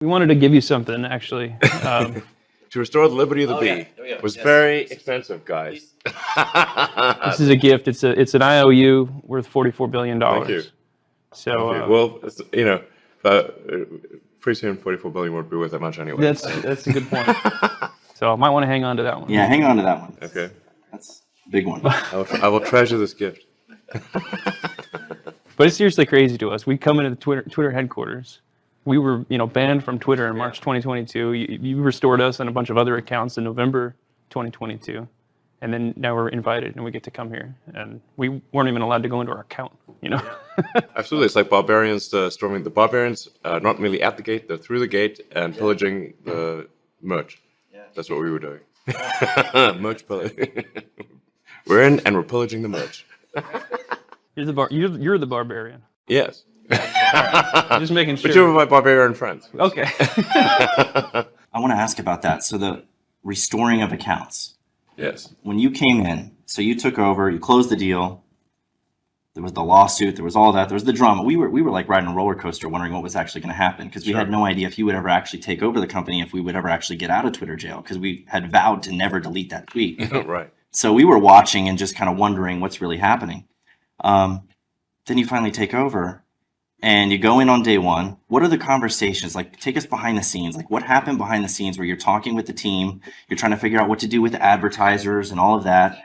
We wanted to give you something, actually. To restore the liberty of the bee was very expensive, guys. This is a gift. It's an IOU worth $44 billion. Thank you. So, well, you know, pretty soon 44 billion won't be worth that much anyway. That's a good point. So I might want to hang on to that one. Yeah, hang on to that one. Okay. That's a big one. I will treasure this gift. But it's seriously crazy to us. We come into the Twitter headquarters. We were, banned from Twitter in March 2022. You restored us and a bunch of other accounts in November 2022. And then now we're invited and we get to come here. And we weren't even allowed to go into our account, Absolutely. It's like barbarians storming. The barbarians, not merely at the gate, they're through the gate and pillaging the merch. Yeah. That's what we were doing. Merch pillaging. We're in and we're pillaging the merch. You're the barbarian. Yes. Just making sure. But you're my barbarian friends. Okay. I want to ask about that. So the restoring of accounts. Yes. When you came in, so you took over, you closed the deal. There was the lawsuit. There was all that. There was the drama. We were like riding a roller coaster, wondering what was actually going to happen because we had no idea if he would ever actually take over the company, if we would ever actually get out of Twitter jail because we had vowed to never delete that tweet. Right. So we were watching and just kind of wondering what's really happening. Then you finally take over. And you go in on day one. What are the conversations? Like, take us behind the scenes. Like, what happened behind the scenes where you're talking with the team, you're trying to figure out what to do with the advertisers and all of that.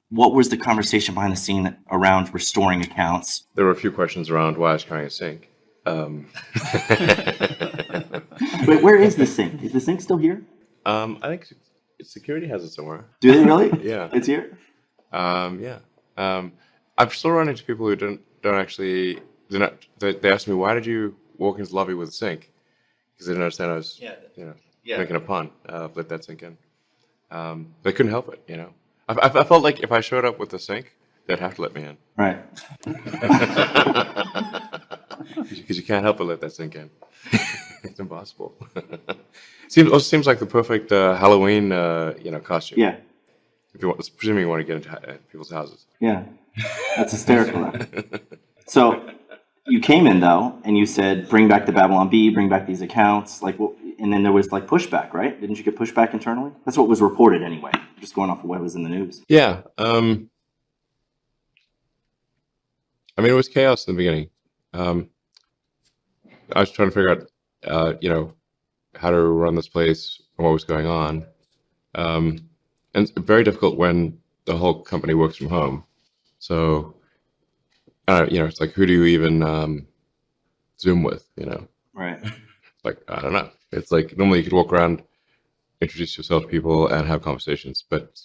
What was the conversation behind the scene around restoring accounts? There were a few questions around why I was carrying a sink. But where is the sink? Is the sink still here? I think security has it somewhere. Do they really? Yeah. It's here? Yeah. I've still run into people who don't actually... They asked me, why did you walk into the lobby with a sink? Because they didn't understand I was making a pun. Let that sink in. They couldn't help it, I felt like if I showed up with a sink, they'd have to let me in. Right. Because you can't help but let that sink in. It's impossible. Also seems like the perfect Halloween, costume. Yeah. Presuming you want to get into people's houses. Yeah. That's hysterical. So you came in though, and you said, "Bring back the Babilon-B, bring back these accounts." And then there was pushback, right? Didn't you get pushback internally? That's what was reported anyway. Just going off of what was in the news. Yeah. It was chaos in the beginning. I was trying to figure out, how to run this place and what was going on. And it's very difficult when the whole company works from home. So, it's like, who do you even Zoom with, Right. Like, I don't know. It's like, normally you could walk around, introduce yourself to people and have conversations, but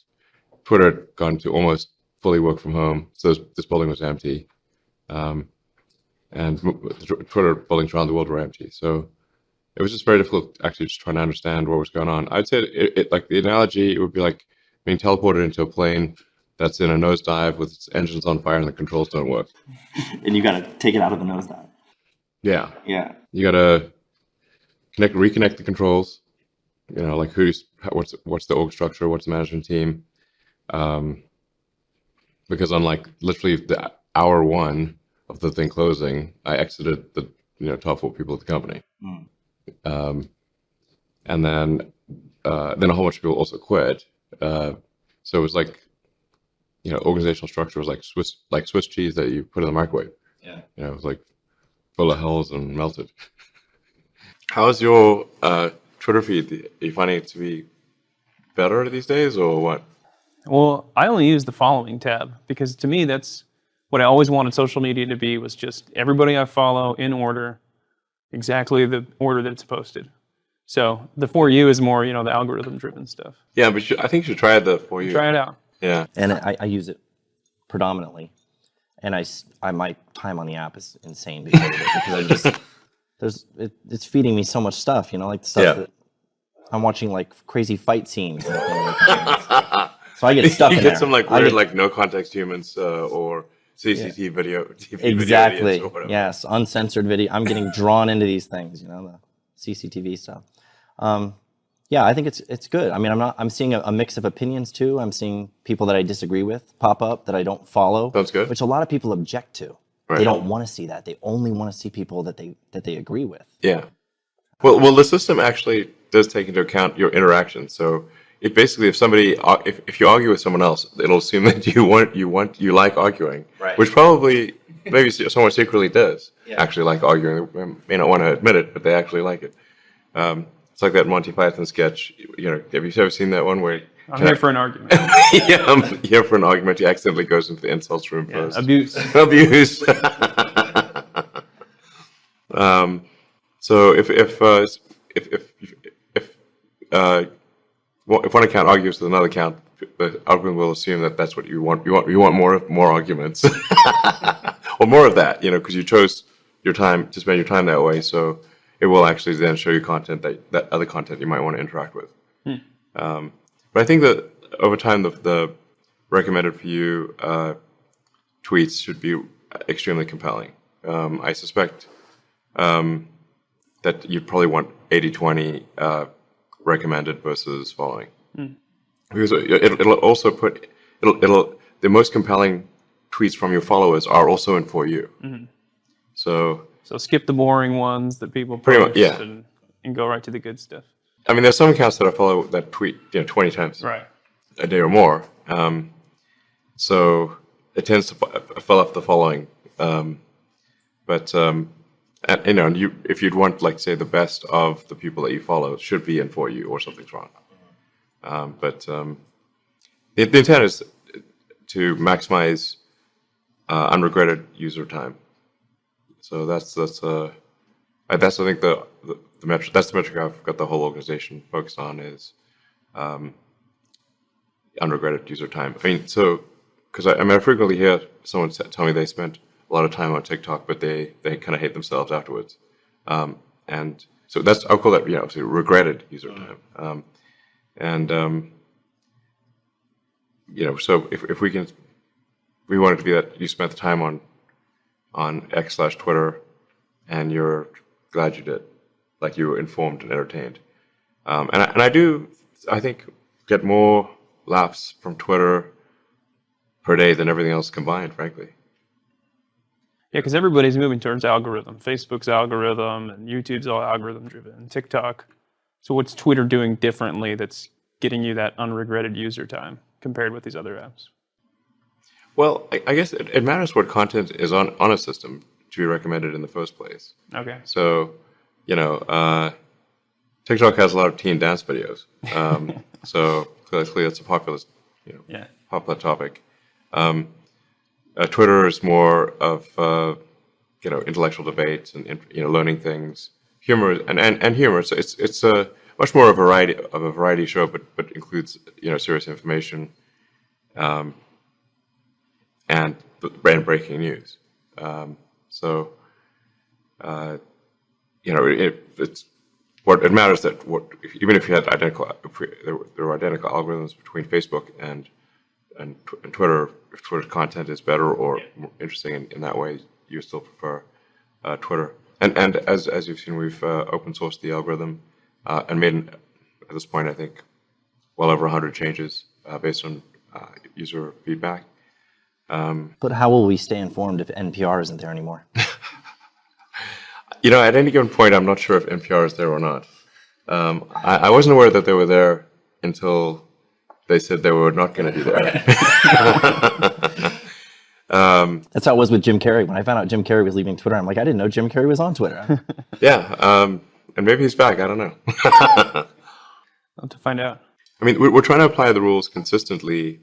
Twitter had gone to almost fully work from home. So this building was empty. And Twitter buildings around the world were empty. So it was just very difficult actually just trying to understand what was going on. I'd say it like the analogy, it would be like being teleported into a plane that's in a nosedive with its engines on fire and the controls don't work. And you got to take it out of the nosedive. Yeah. Yeah. You got to reconnect the controls. Like what's the org structure, what's the management team? Because unlike literally the hour one of the thing closing, I exited the top 4 people at the company. And then a whole bunch of people also quit. So it was like, organizational structure was like Swiss cheese that you put in the microwave. Yeah. It was like full of holes and melted. How's your Twitter feed? Are you finding it to be better these days or what? Well, I only use the following tab because to me that's what I always wanted social media to be, was just everybody I follow in order, exactly the order that it's posted. So the For You is more, the algorithm-driven stuff. Yeah, but I think you should try the For You. Try it out. Yeah. And I use it predominantly. And my time on the app is insane because of it. Because it's feeding me so much stuff, like stuff that I'm watching, like crazy fight scenes. So I get stuff in there. You get some weird no context humans or CCTV video. TV exactly. Video or whatever. Yes, uncensored video. I'm getting drawn into these things, the CCTV stuff. Yeah, I think it's good. I mean, I'm seeing a mix of opinions too. I'm seeing people that I disagree with pop up that I don't follow. That's good. Which a lot of people object to. Right. They don't want to see that. They only want to see people that they agree with. Yeah. Well, the system actually does take into account your interaction. So it basically, if you argue with someone else, it'll assume that you like arguing, Right. which probably maybe someone secretly does Yeah. actually like arguing. They may not want to admit it, but they actually like it. It's like that Monty Python sketch. Have you ever seen that one where? I'm here for an argument. Yeah, I'm here for an argument. He accidentally goes into the insults room Yeah, first. abuse. Abuse. So if one account argues with another account, the algorithm will assume that that's what you want. You want more arguments, or more of that. Because you chose your time to spend your time that way. So it will actually then show you content that other content you might want to interact with. But I think that over time, the recommended for you tweets should be extremely compelling. I suspect that you'd probably want 80-20 recommended versus following. Because it'll also the most compelling tweets from your followers are also in For You. So skip the boring ones that people post, Pretty much, yeah. and go right to the good stuff. I mean, there's some accounts that I follow that tweet 20 times Right. a day or more. So it tends to fill up the following. But if you'd want, like, say, the best of the people that you follow, it should be in For You, or something's wrong. But the intent is to maximize unregretted user time. So that's I think the metric. That's the metric I've got the whole organization focused on, is unregretted user time. I mean, because I frequently hear someone tell me they spent a lot of time on TikTok, but they kind of hate themselves afterwards. And so I'll call that obviously regretted user time. So if we want it to be that you spent the time on X/Twitter, and you're glad you did, like you were informed and entertained. And I think get more laughs from Twitter per day than everything else combined, frankly. Yeah, because everybody's moving towards algorithm. Facebook's algorithm, and YouTube's all algorithm driven, TikTok. So what's Twitter doing differently that's getting you that unregretted user time compared with these other apps? Well, I guess it matters what content is on a system to be recommended in the first place. Okay. So, TikTok has a lot of teen dance videos. So clearly it's a popular topic. Twitter is more of intellectual debates and learning things, humor and humor. So it's a much more of a variety show, but includes serious information, and brand breaking news. It's what it matters that even if you had there were identical algorithms between Facebook and Twitter, if Twitter's content is better or more interesting in that way, you still prefer Twitter. And as you've seen, we've open sourced the algorithm and made, at this point, I think, well over 100 changes based on user feedback. But how will we stay informed if NPR isn't there anymore? At any given point, I'm not sure if NPR is there or not. I wasn't aware that they were there until they said they were not going to be there. That's how it was with Jim Carrey. When I found out Jim Carrey was leaving Twitter, I'm like, I didn't know Jim Carrey was on Twitter. Yeah, and maybe he's back. I don't know. I'll have to find out. I mean, we're trying to apply the rules consistently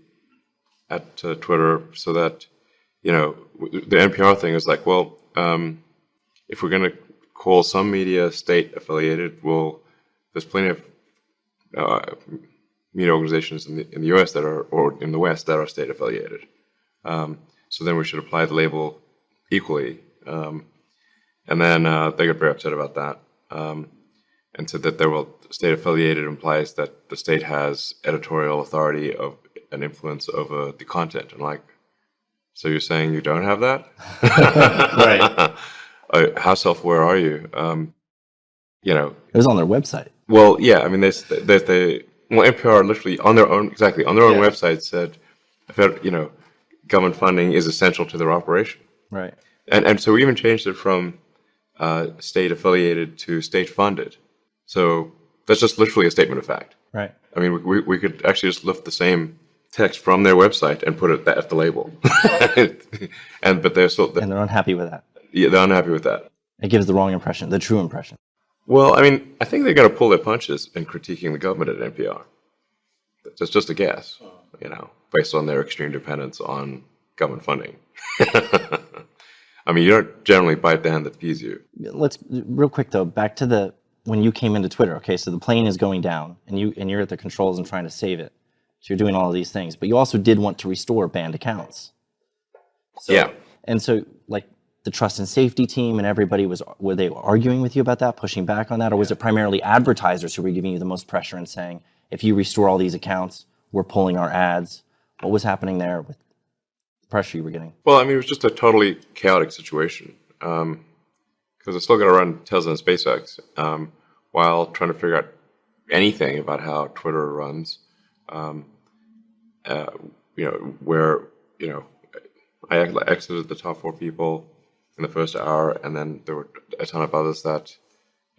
at Twitter so that, the NPR thing is like, well, if we're going to call some media state affiliated, well, there's plenty of media organizations in the U.S. or in the West that are state affiliated. So then we should apply the label equally. And then they got very upset about that. And said that state affiliated implies that the state has editorial authority of an influence over the content. And like, so you're saying you don't have that? Right. How self-aware are you? It was on their website. Well, yeah. I mean, NPR literally on their own website said, government funding is essential to their operation. Right. And so we even changed it from state affiliated to state funded. So that's just literally a statement of fact. Right. I mean, we could actually just lift the same text from their website and put it at the label, but they're still And they're unhappy with that. yeah, they're unhappy with that. It gives the wrong impression, the true impression. Well, I mean, I think they're going to pull their punches in critiquing the government at NPR. That's just a guess, based on their extreme dependence on government funding. I mean, you don't generally bite the hand that feeds you. Let's real quick though, back to when you came into Twitter. Okay, so the plane is going down, and you're at the controls and trying to save it. So you're doing all of these things, but you also did want to restore banned accounts. So, yeah. And so, like the trust and safety team and everybody were they arguing with you about that, pushing back on that, or was it primarily advertisers who were giving you the most pressure and saying, if you restore all these accounts, we're pulling our ads? What was happening there with the pressure you were getting? Well, I mean, it was just a totally chaotic situation because I still got to run Tesla and SpaceX while trying to figure out anything about how Twitter runs. Where I exited the top 4 people in the first hour, and then there were a ton of others that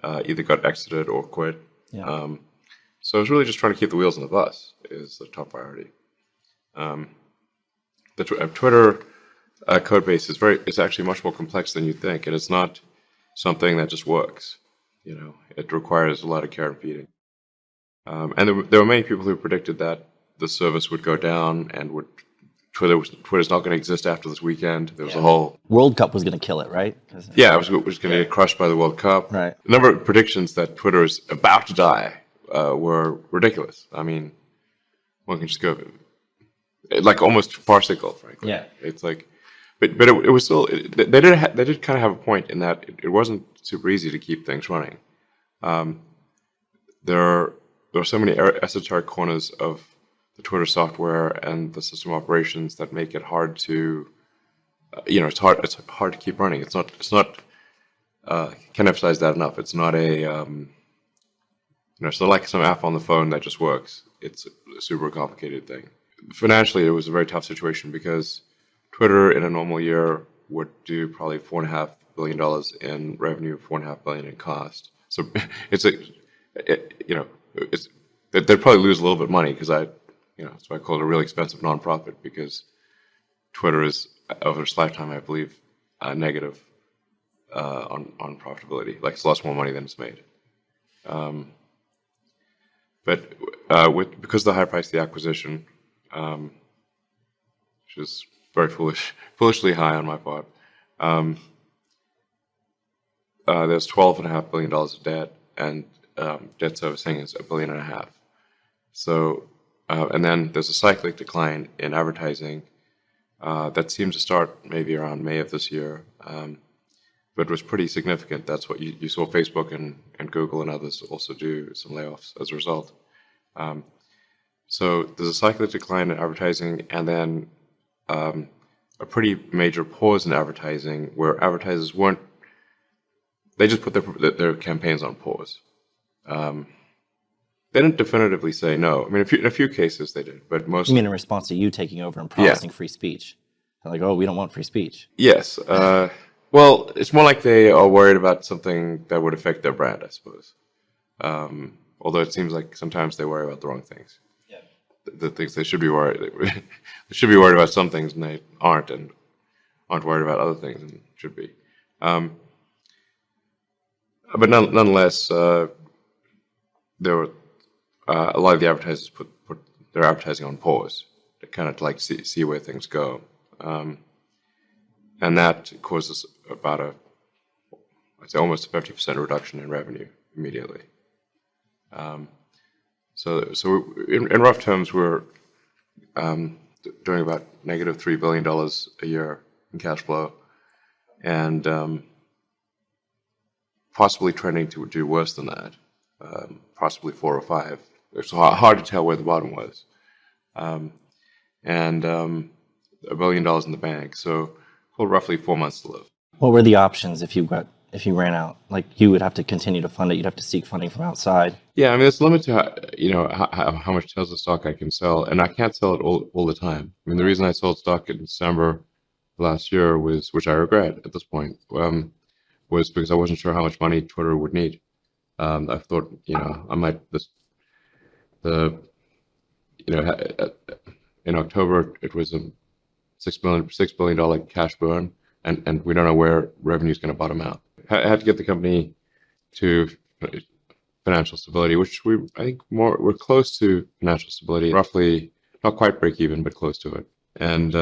either got exited or quit. Yeah. So I was really just trying to keep the wheels on the bus is the top priority. The Twitter code base it's actually much more complex than you think, and it's not something that just works. It requires a lot of care and feeding. And there were many people who predicted that the service would go down and Twitter's not going to exist after this weekend. There was a whole World Cup was going to kill it, right? Yeah, it was going to get crushed by the World Cup. Right. The number of predictions that Twitter is about to die were ridiculous. I mean, one can just go like almost farcical, frankly. Yeah. It's like, but it was still they did kind of have a point in that it wasn't super easy to keep things running. There are so many esoteric corners of the Twitter software and the system operations that make it hard to, it's hard to keep running. It's not. Can't emphasize that enough. It's not it's not like some app on the phone that just works. It's a super complicated thing. Financially, it was a very tough situation because Twitter in a normal year would do probably $4.5 billion in revenue, $4.5 billion in cost. So they'd probably lose a little bit of money because that's why I call it a really expensive nonprofit, because Twitter is over its lifetime, I believe, negative on profitability. Like it's lost more money than it's made. But because of the high price of the acquisition, which is very foolishly high on my part, there's $12.5 billion of debt, and debt servicing is $1.5 billion. So, and then there's a cyclic decline in advertising that seemed to start maybe around May of this year, but was pretty significant. That's what you saw Facebook and Google and others also do some layoffs as a result. So there's a cyclic decline in advertising, and then a pretty major pause in advertising where advertisers they just put their campaigns on pause. They didn't definitively say no. I mean, in a few cases they did, but most. You mean in response to you taking over and promising free speech? They're like, oh, we don't want free speech. Yes. Well, it's more like they are worried about something that would affect their brand, I suppose. Although it seems like sometimes they worry about the wrong things. Yeah. The things they should be worried. They should be worried about some things, and they aren't worried about other things, and should be. But nonetheless, there were a lot of the advertisers put their advertising on pause to kind of like see where things go, and that causes about I'd say almost a 50% reduction in revenue immediately. So in rough terms, we're doing about negative $3 billion a year in cash flow, and possibly trending to do worse than that, possibly 4 or 5. It's hard to tell where the bottom was, and $1 billion in the bank. So roughly 4 months to live. What were the options if you ran out? Like you would have to continue to fund it. You'd have to seek funding from outside. Yeah, I mean, there's a limit to how much Tesla stock I can sell, and I can't sell it all the time. I mean, the reason I sold stock in December last year which I regret at this point, was because I wasn't sure how much money Twitter would need. I thought, I might in October it was a $6 billion cash burn, and we don't know where revenue is going to bottom out. I had to get the company to financial stability, which I think we're close to financial stability, roughly not quite break even, but close to it. And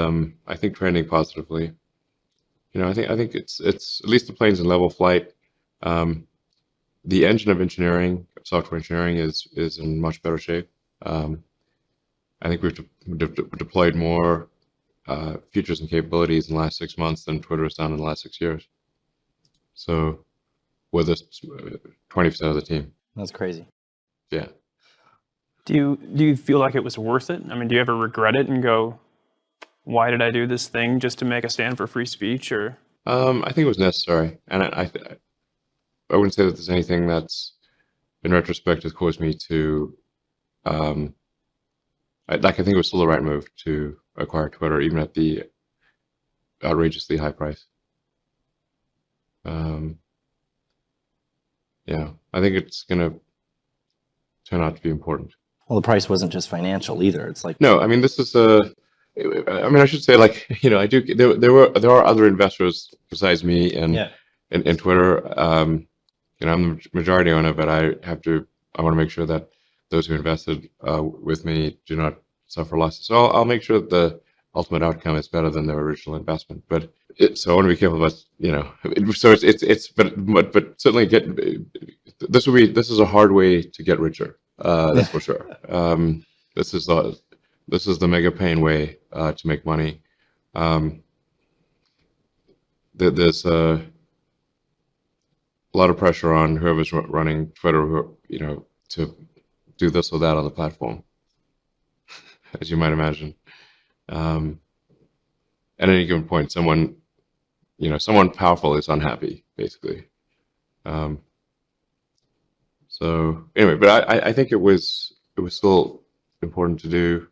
I think trending positively. I think it's at least the plane's in level flight. The engine of engineering, software engineering, is in much better shape. I think we've deployed more features and capabilities in the last 6 months than Twitter has done in the last 6 years. So, with us, 20% of the team. That's crazy. Yeah. Do you feel like it was worth it? I mean, do you ever regret it and go, why did I do this thing just to make a stand for free speech? Or I think it was necessary, and I wouldn't say that there's anything that's, in retrospect, has caused me to. I think it was still the right move to acquire Twitter, even at the outrageously high price. Yeah, I think it's going to turn out to be important. Well, the price wasn't just financial either. It's like, No, I mean, this is I should say, I do. There are other investors besides me in Twitter. I'm the majority owner, but I want to make sure that those who invested with me do not suffer losses. So I'll make sure that the ultimate outcome is better than their original investment. But so I want to be careful about, So but certainly this is a hard way to get richer. That's for sure. This is the mega pain way to make money. There's a lot of pressure on whoever's running Twitter, to do this or that on the platform, as you might imagine. At any given point, someone powerful is unhappy, basically. So anyway, but I think it was still important to do.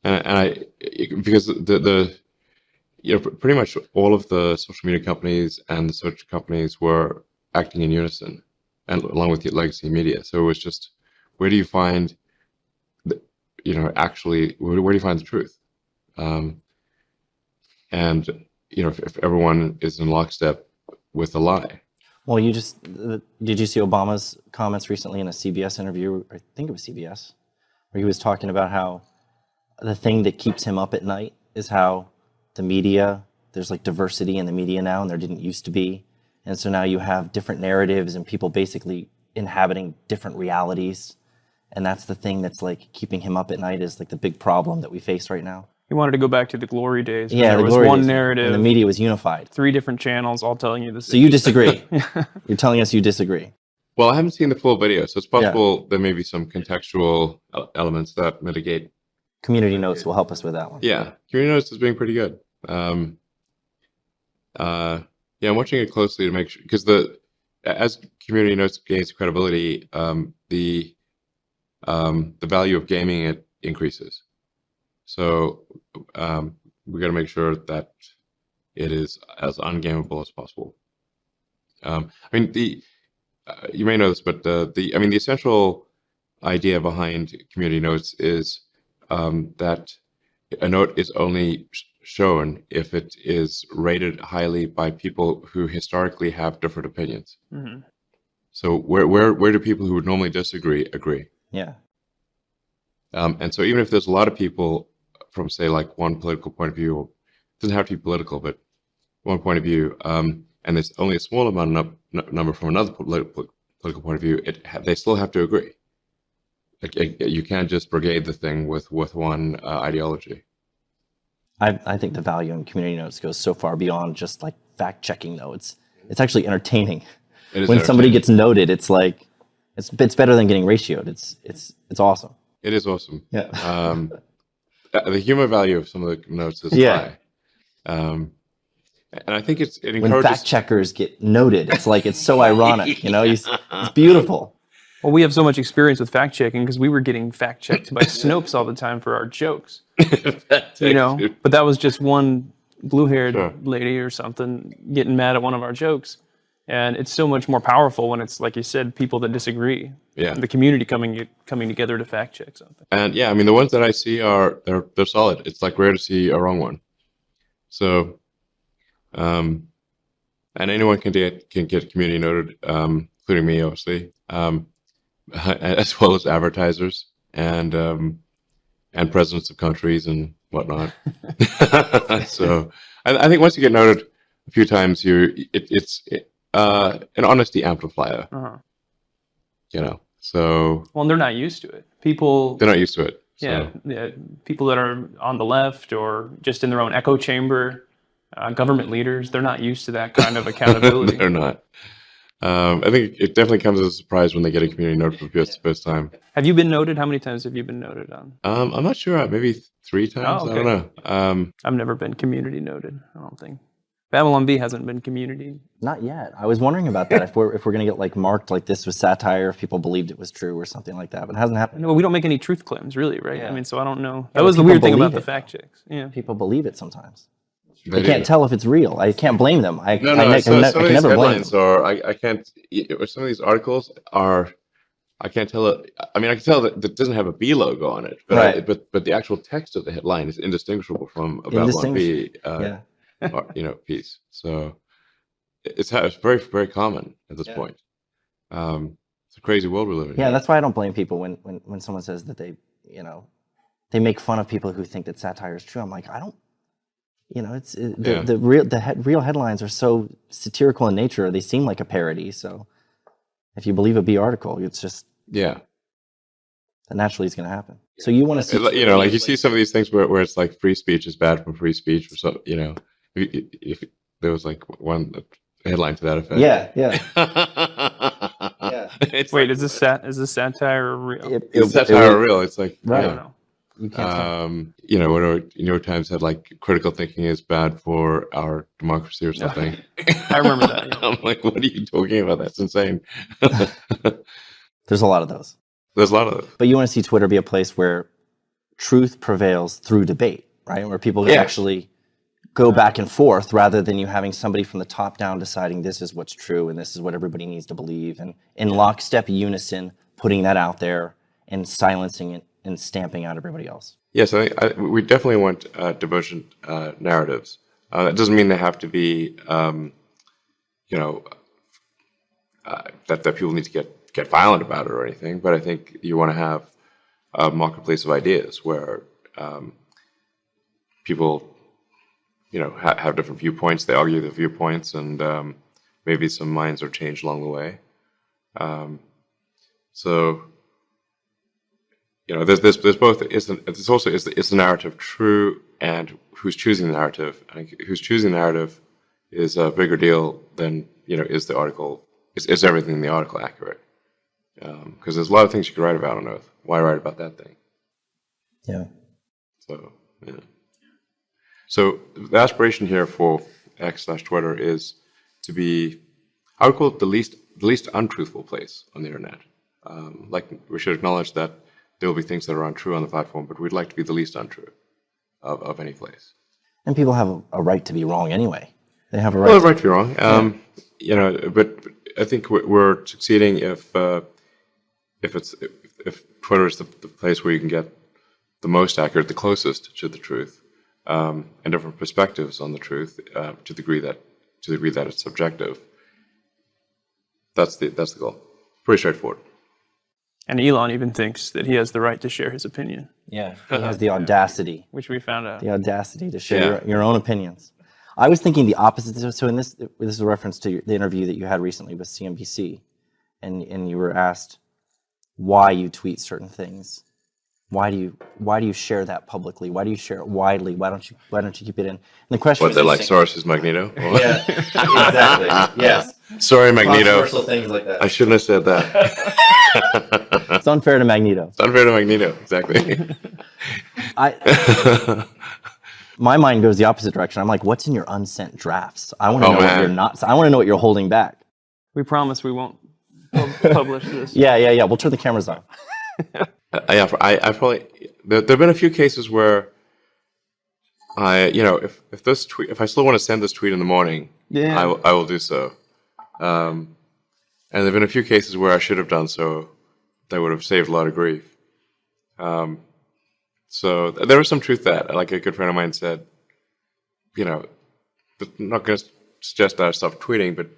Because pretty much all of the social media companies and the search companies were acting in unison, and along with the legacy media. So it was just, where do you find, actually, where do you find the truth? And if everyone is in lockstep with the lie. well, did you see Obama's comments recently in a CBS interview? I think it was CBS, where he was talking about how the thing that keeps him up at night is how the media, there's like diversity in the media now, and there didn't used to be. And so now you have different narratives and people basically inhabiting different realities. And that's the thing that's like keeping him up at night, is like the big problem that we face right now. you wanted to go back to the glory days? Yeah, there was one narrative, and the media was unified. 3 different channels all telling you the same. So you disagree. You're telling us you disagree. Well, I haven't seen the full video, so it's possible there may be some contextual elements that mitigate. Community Notes will help us with that one. Yeah, Community Notes is being pretty good. I'm watching it closely to make sure, because as Community Notes gains credibility, the value of gaming it increases. So we got to make sure that it is as ungameable as possible. You may know this, but the essential idea behind Community Notes is that a note is only shown if it is rated highly by people who historically have different opinions. Mm-hmm. So where do people who would normally disagree agree? Yeah. And so even if there's a lot of people from, say, like one political point of view, it doesn't have to be political, but one point of view, and there's only a small number from another political point of view, they still have to agree. Like, you can't just brigade the thing with one ideology. I think the value in Community Notes goes so far beyond just like fact checking, though. It's actually entertaining. When somebody gets noted, it's like it's better than getting ratioed. It's awesome. It is awesome. Yeah. The humor value of some of the notes is high. And I think it encourages. When fact checkers get noted, it's so ironic. It's beautiful. Well, we have so much experience with fact checking because we were getting fact checked by Snopes all the time for our jokes. But that was just one blue-haired Sure. lady or something getting mad at one of our jokes. And it's so much more powerful when it's, like you said, people that disagree. Yeah. The community coming together to fact check something. And yeah, I mean, the ones that I see they're solid. It's like rare to see a wrong one. So, and anyone can get community noted, including me, obviously, as well as advertisers and presidents of countries and whatnot. So, I think once you get noted a few times, it's an honesty amplifier. Uh-huh. You know, so Well, and they're not used to it. People, they're not used to it. So. yeah, people that are on the left or just in their own echo chamber, government leaders, they're not used to that kind of accountability. They're not. I think it definitely comes as a surprise when they get a community note for the first time. Have you been noted? How many times have you been noted on? I'm not sure. Maybe 3 times. Oh, I don't know. I've never been community noted, I don't think. Babilonbi hasn't been community. Not yet. I was wondering about that. If we're going to get like marked like this was satire, if people believed it was true or something like that, but it hasn't happened. No, we don't make any truth claims, really, right? Yeah. I mean, so I don't know. Yeah, That was the people weird thing about believe the it, fact checks. Yeah. People believe it sometimes. They I can't do. tell if it's real. I can't blame them. I No, can some of these never blame headlines them. are. I can't. Some of these articles are. I can't tell it. I mean, I can tell that it doesn't have a B logo on it, but Right. but the actual text of the headline is indistinguishable from a Babylon B, Yeah. piece. So it's very very common at this point. It's a crazy world we live in. Yeah, that's why I don't blame people when someone says that they make fun of people who think that satire is true. I'm like, I don't, the real headlines are so satirical in nature. They seem like a parody. So if you believe a B article, it's just Yeah. that naturally it's going to happen. So you want to see, Like you see some of these things where it's like free speech is bad from free speech or so. If there was like one headline to that effect. yeah. It's Wait, like, is this satire real? is satire real? It's like Right. I yeah. don't know. You can't tell. New York Times had like critical thinking is bad for our democracy or something. I remember that. Yeah. I'm like, what are you talking about? That's insane. There's a lot of those. There's a lot of those. But you want to see Twitter be a place where truth prevails through debate, right? Where people can Yeah. actually go back and forth rather than you having somebody from the top down deciding this is what's true and this is what everybody needs to believe, and in lockstep unison putting that out there and silencing it and stamping out everybody else. Yes, we definitely want divergent narratives. That doesn't mean they have to be, that people need to get violent about it or anything. But I think you want to have a marketplace of ideas where people, have different viewpoints. They argue their viewpoints, and maybe some minds are changed along the way. There's both. There's also is the narrative true, and who's choosing the narrative. I think who's choosing the narrative is a bigger deal than is the article. Is everything in the article accurate? Because there's a lot of things you could write about on Oath. Why write about that thing? Yeah. So yeah. So the aspiration here for X/Twitter is to be, I would call it the least untruthful place on the internet. Like we should acknowledge that there will be things that are untrue on the platform, but we'd like to be the least untrue of any place. And people have a right to be wrong anyway. They have a right. Well, right to be wrong. But I think we're succeeding if Twitter is the place where you can get the most accurate, the closest to the truth, and different perspectives on the truth to the degree that it's subjective. That's the goal. Pretty straightforward. And Elon even thinks that he has the right to share his opinion, Yeah. He has the audacity. which we found out. The audacity to share your own opinions. I was thinking the opposite. So in this is a reference to the interview that you had recently with CNBC, and you were asked why you tweet certain things. Why do you share that publicly? Why do you share it widely? Why don't you keep it in? And the question What, they're like Soros's Magneto? Yeah, exactly. Yes. Sorry, Magneto. Controversial things like that. I shouldn't have said that. It's unfair to Magneto. It's unfair to Magneto, exactly. My mind goes the opposite direction. I'm like, what's in your unsent drafts? I want to know what man. you're not. I want to know what you're holding back. We promise we won't publish this. Yeah. We'll turn the cameras on. I probably there've been a few cases where if I still want to send this tweet in the morning, Yeah. I will do so. And there've been a few cases where I should have done so that would have saved a lot of grief. So there was some truth to that. Like a good friend of mine said, I'm not going to suggest that I stop tweeting, but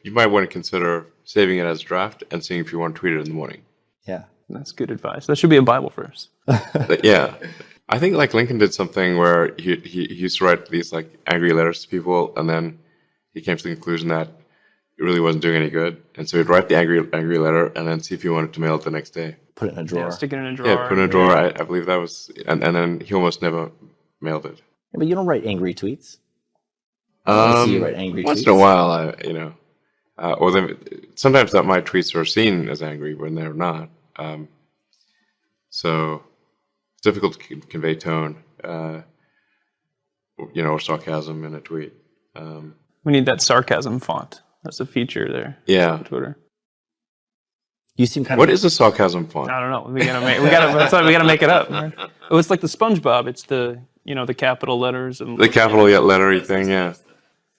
you might want to consider saving it as a draft and seeing if you want to tweet it in the morning. Yeah. That's good advice. That should be a Bible verse. Yeah. I think like Lincoln did something where he used to write these like angry letters to people, and then he came to the conclusion that it really wasn't doing any good, and so he'd write the angry letter and then see if he wanted to mail it the next day. Put it in a drawer. Yeah, stick it in a drawer. Yeah, put it in a drawer. I believe that was, and then he almost never mailed it. Yeah, but you don't write angry tweets. I see you write angry Once tweets. in a while, or then sometimes that my tweets are seen as angry when they're not. So it's difficult to convey tone, or sarcasm in a tweet. We need that sarcasm font. That's a feature there. Yeah. On Twitter. You seem kind What of. is a sarcasm font? I don't know. We gotta make it up. Man. Oh, it's like the SpongeBob. It's the capital letters and The capital yet lettery thing, yeah.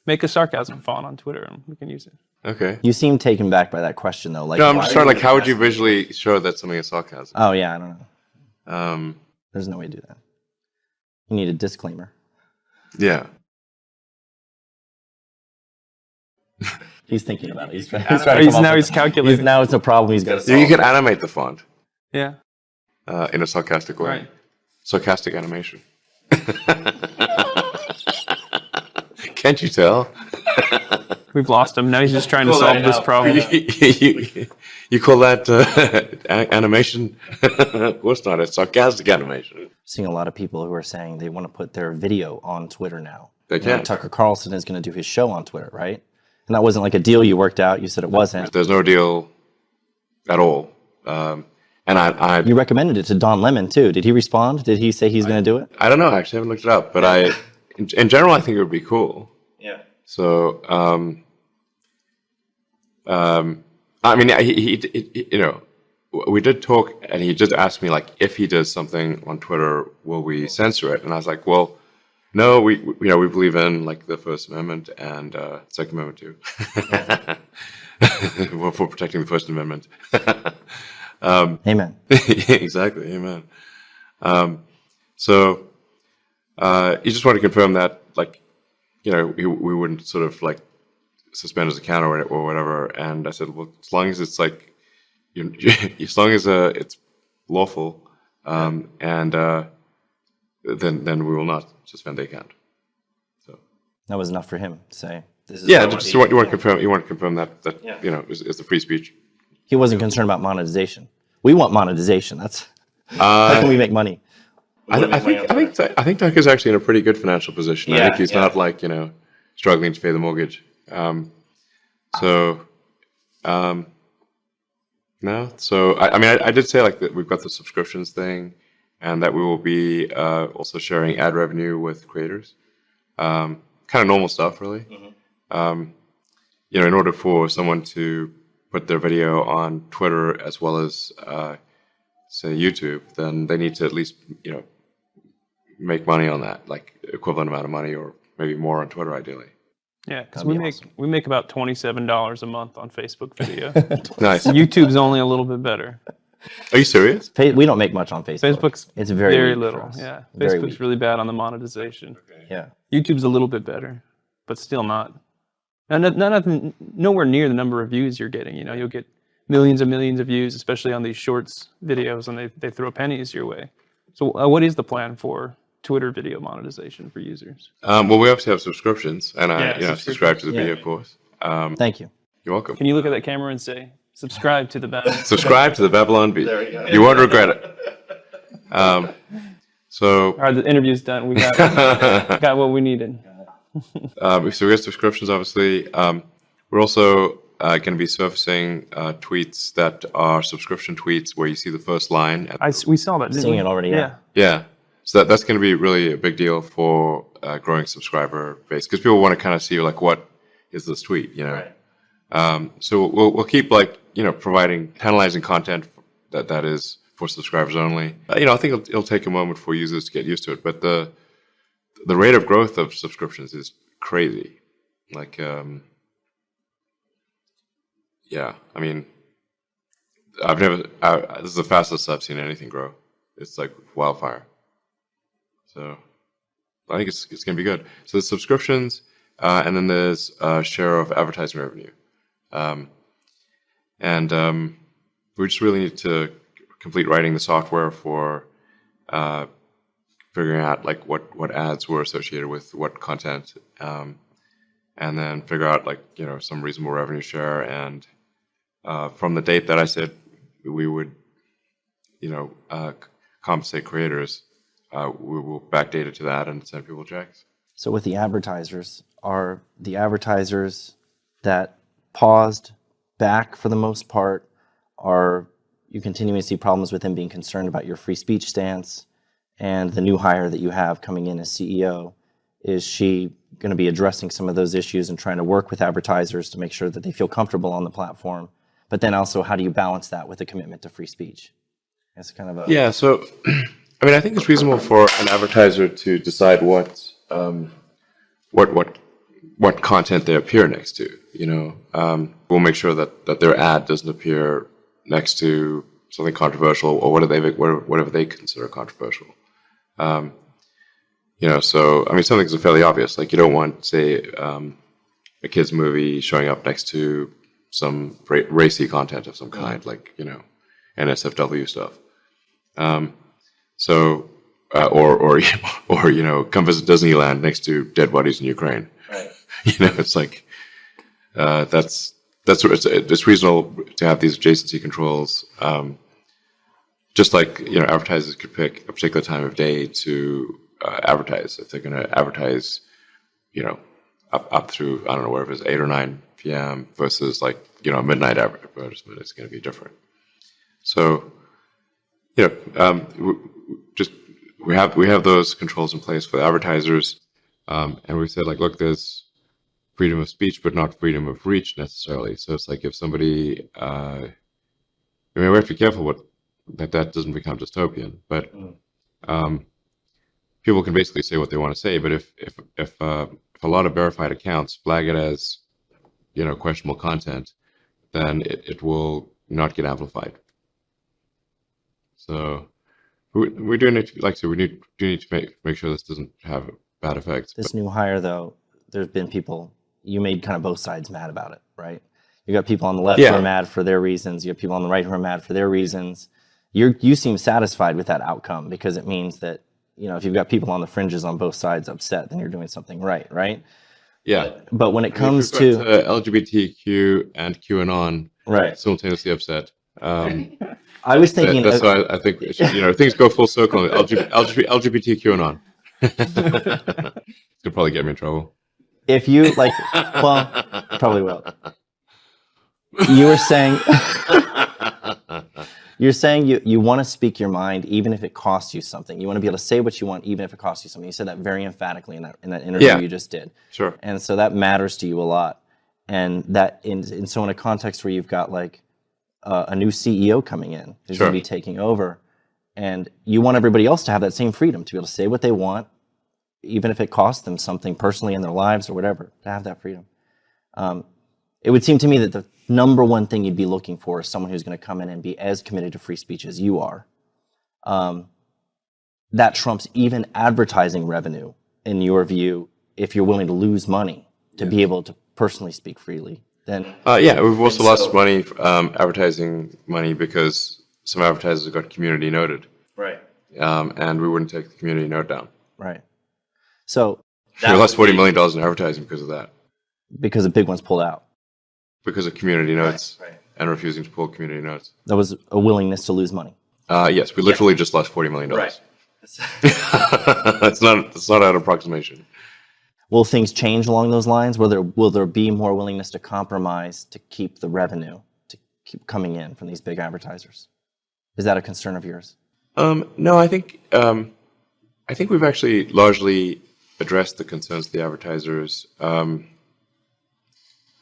make a sarcasm font on Twitter and we can use it. Okay. You seem taken back by that question, though. Like, No, I'm why just are trying, you like, how would you asking- visually show that something is sarcasm? Oh yeah, I don't know. Um, There's no way to do that. You need a disclaimer. yeah. He's thinking about it. He's trying to come up Now with he's it. calculating. Now it's a problem. He's got to solve. You can animate the font Yeah. in a sarcastic way. Right. Sarcastic animation. Can't you tell? We've lost him. Now he's just trying to solve this problem. You call that animation? Well, it's not. It's sarcastic animation. Seeing a lot of people who are saying they want to put their video on Twitter now. They Now can. Tucker Carlson is going to do his show on Twitter, right? And that wasn't like a deal you worked out. You said it wasn't. There's no deal at all. And I You recommended it to Don Lemon too. Did he respond? Did he say he's going to do it? don't know. I actually haven't looked it up, but in general, I think it would be cool. Yeah. So, I mean, he we did talk, and he did ask me, like, if he does something on Twitter, will we censor it? And I was like, well, no, we believe in, like, the First Amendment and Second Amendment too. We're for protecting the First Amendment. Amen. Exactly, amen. So he just wanted to confirm that, like, we wouldn't sort of like suspend his account or whatever. And I said, well, as long as it's like, as long as it's lawful, and then we will not suspend the account. So That was enough for him to say. This is yeah, what just he- you want to confirm that is the free speech. He wasn't concerned about monetization. We want monetization. That's how can we make money? I think Tucker's actually in a pretty good financial position. I Yeah, think he's yeah. not like struggling to pay the mortgage. No. So I mean, I did say like that we've got the subscriptions thing, and that we will be also sharing ad revenue with creators. Kind of normal stuff, really. In order for someone to put their video on Twitter as well as say YouTube, then they need to at least make money on that, like equivalent amount of money, or maybe more on Twitter, ideally. Yeah, because That'd be we make about $27 a month on Facebook video. Nice. YouTube's only a little bit better. Are you serious? We don't make much on Facebook. Facebook's It's very weak for little. us. Yeah, Very Facebook's weak. really bad on the monetization. Yeah. YouTube's a little bit better, but still not. And nowhere near the number of views you're getting. You'll get millions and millions of views, especially on these shorts videos, and they throw pennies your way. So what is the plan for Twitter video monetization for users? Well, we obviously have subscriptions, and I subscribe to the Yeah. video course. Thank you. You're welcome. Can you look at that camera and say, subscribe to the band? Subscribe to the Babilonbi. There you go. You won't regret it. So All right, the interview's done. We got what we needed. so we have subscriptions, obviously. We're also going to be surfacing tweets that are subscription tweets where you see the first line. We saw that. Didn't Seeing we? it already, yeah. Yeah. So that's going to be really a big deal for growing subscriber base, because people want to kind of see like, what is this tweet, So we'll keep providing, analyzing content that is for subscribers only. I think it'll take a moment for users to get used to it, but the rate of growth of subscriptions is crazy. Like, yeah, I mean, this is the fastest I've seen anything grow. It's like wildfire. So I think it's going to be good. So there's subscriptions, and then there's share of advertising revenue. We just really need to complete writing the software for figuring out like what ads were associated with what content, and then figure out like some reasonable revenue share. And from the date that I said we would compensate creators, we will backdate it to that and send people checks. So with the advertisers, are the advertisers that paused back for the most part, are you continuing to see problems with them being concerned about your free speech stance? And the new hire that you have coming in as CEO, is she going to be addressing some of those issues and trying to work with advertisers to make sure that they feel comfortable on the platform? But then also, how do you balance that with a commitment to free speech? It's kind of a... Yeah, so I mean, I think it's reasonable for an advertiser to decide what content they appear next to. We'll make sure that their ad doesn't appear next to something controversial or whatever they consider controversial. So I mean, some things are fairly obvious. Like you don't want, say, a kids movie showing up next to some racy content of some kind, like NSFW stuff. Or come visit Disneyland next to dead bodies in Ukraine. Right. It's like it's reasonable to have these adjacency controls. Just like advertisers could pick a particular time of day to advertise. If they're going to advertise, up through, I don't know, whatever it is, 8 or 9 p.m. versus like a midnight advertisement, it's going to be different. So we have those controls in place for advertisers, and we said like, look, there's freedom of speech, but not freedom of reach necessarily. So it's like if somebody, we have to be careful that doesn't become dystopian. But people can basically say what they want to say. But if a lot of verified accounts flag it as questionable content, then it will not get amplified. So we do need to, like I said, do need to make sure this doesn't have bad effects. This new hire, though, there's been people, you made kind of both sides mad about it, right? You got people on the left who are mad for their reasons. You have people on the right who are mad for their reasons. You seem satisfied with that outcome because it means that, if you've got people on the fringes on both sides upset, then you're doing something right? Yeah. But when it comes to LGBTQ and QAnon simultaneously upset, I was thinking that's why I think things go full circle. LGBT QAnon. It's gonna probably get me in trouble. If you like, well, probably will. You were saying, you want to speak your mind even if it costs you something. You want to be able to say what you want even if it costs you something. You said that very emphatically in that interview you just did. Sure. And so that matters to you a lot. And that so in a context where you've got like a new CEO coming in who's going to be taking over, and you want everybody else to have that same freedom to be able to say what they want, even if it costs them something personally in their lives or whatever, to have that freedom. It would seem to me that the number one thing you'd be looking for is someone who's going to come in and be as committed to free speech as you are. That trumps even advertising revenue, in your view, if you're willing to lose money to be able to personally speak freely. Then we've also lost money, advertising money, because some advertisers have got community noted. Right. And we wouldn't take the community note down. Right. So we lost $40 million in advertising because of that. Because the big ones pulled out. Because of community notes and refusing to pull community notes. That was a willingness to lose money. Yes, we literally just lost $40 million. Right. That's not an approximation. Will things change along those lines? Will there be more willingness to compromise to keep the revenue, to keep coming in from these big advertisers? Is that a concern of yours? No, I think we've actually largely addressed the concerns of the advertisers.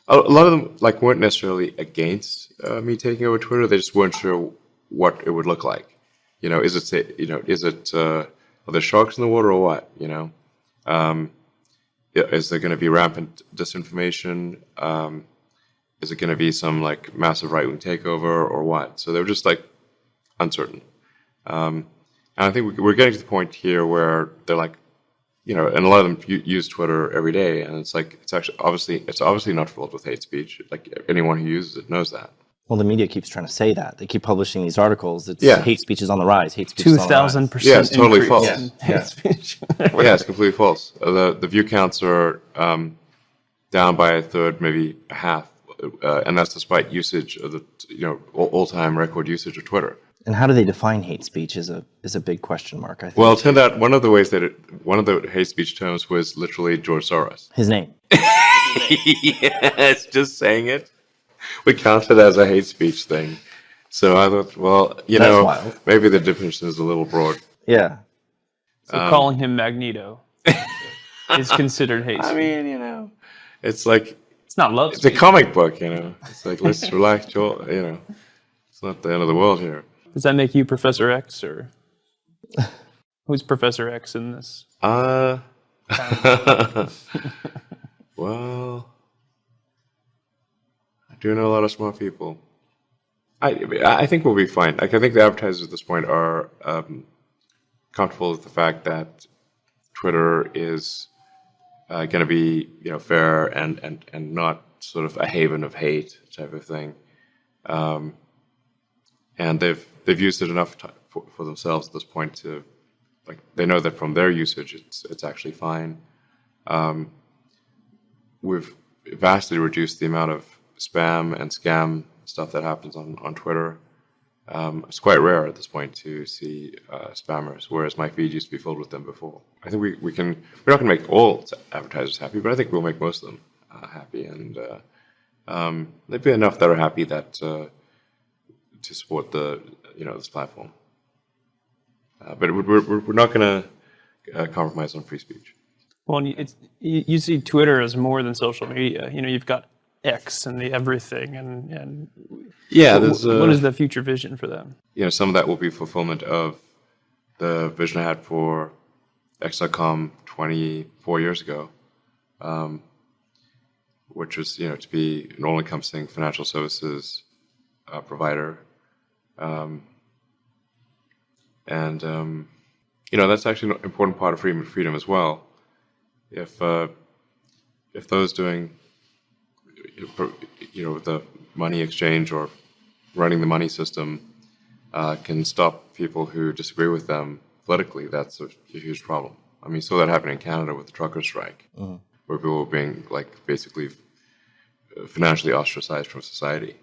A lot of them weren't necessarily against me taking over Twitter. They just weren't sure what it would look like. Are there sharks in the water or what? Is there going to be rampant disinformation? Is it going to be some like massive right-wing takeover or what? So they were just like uncertain. And I think we're getting to the point here where they're like, and a lot of them use Twitter every day, and it's like it's obviously not filled with hate speech. Like anyone who uses it knows that. Well, the media keeps trying to say that. They keep publishing these articles. It's hate speech is on the rise. Hate speech is on the rise. 2,000%. Yeah, it's totally increase false. in hate speech. Yeah, it's completely false. The view counts are down by a third, maybe a half, and that's despite usage of the all-time record usage of Twitter. And how do they define hate speech is a big question mark, I think. Well, it turned out one of the hate speech terms was literally George Soros. His name. Yes, just saying it. We count it as a hate speech thing. So I thought, well, wild. maybe the definition is a little broad. Yeah. So calling him Magneto is considered hate speech. I mean, it's like It's not love it's a speech. comic book, It's like let's relax, Joel. It's not the end of the world here. Does that make you Professor X, or who's Professor X in this? Well, I do know a lot of smart people. I think we'll be fine. Like I think the advertisers at this point are comfortable with the fact that Twitter is going to be fair and not sort of a haven of hate type of thing. And they've used it enough for themselves at this point to, like, they know that from their usage it's actually fine. We've vastly reduced the amount of spam and scam stuff that happens on Twitter. It's quite rare at this point to see spammers, whereas my feed used to be filled with them before. I think we're not going to make all advertisers happy, but I think we'll make most of them happy, and there'd be enough that are happy that to support this platform. But we're not going to compromise on free speech. Well, you see Twitter as more than social media. You've got X and the everything, and Yeah, what is the future vision for them? Some of that will be fulfillment of the vision I had for X.com 24 years ago, which was to be an all-encompassing financial services provider, and that's actually an important part of freedom as well. If those doing the money exchange or running the money system can stop people who disagree with them politically, that's a huge problem. I mean, so that happened in Canada with the trucker strike, where people were being basically financially ostracized from society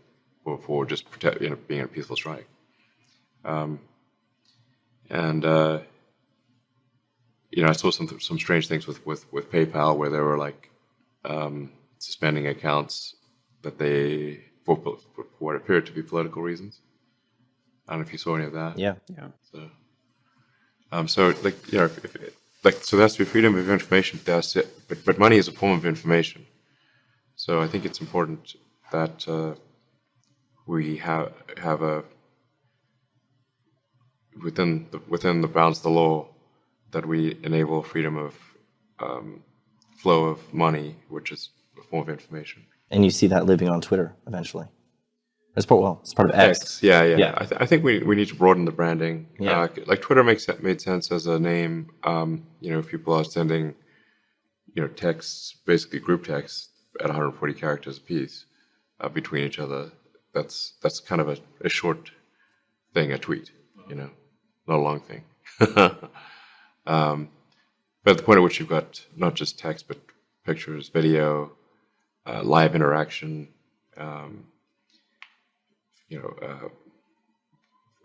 for just being a peaceful strike. I saw some strange things with PayPal, where they were suspending accounts that they for what appeared to be political reasons. I don't know if you saw any of that. Yeah. So so there has to be freedom of information. That's it. But money is a form of information. So I think it's important that we have a within the bounds of the law that we enable freedom of flow of money, which is a form of information. And you see that living on Twitter eventually. It's part of X. Yeah. I think we need to broaden the branding. Yeah. Twitter made sense as a name. If people are sending, texts, basically group texts at 140 characters a piece between each other, that's kind of a short thing, a tweet, not a long thing. But at the point at which you've got not just text, but pictures, video, live interaction, a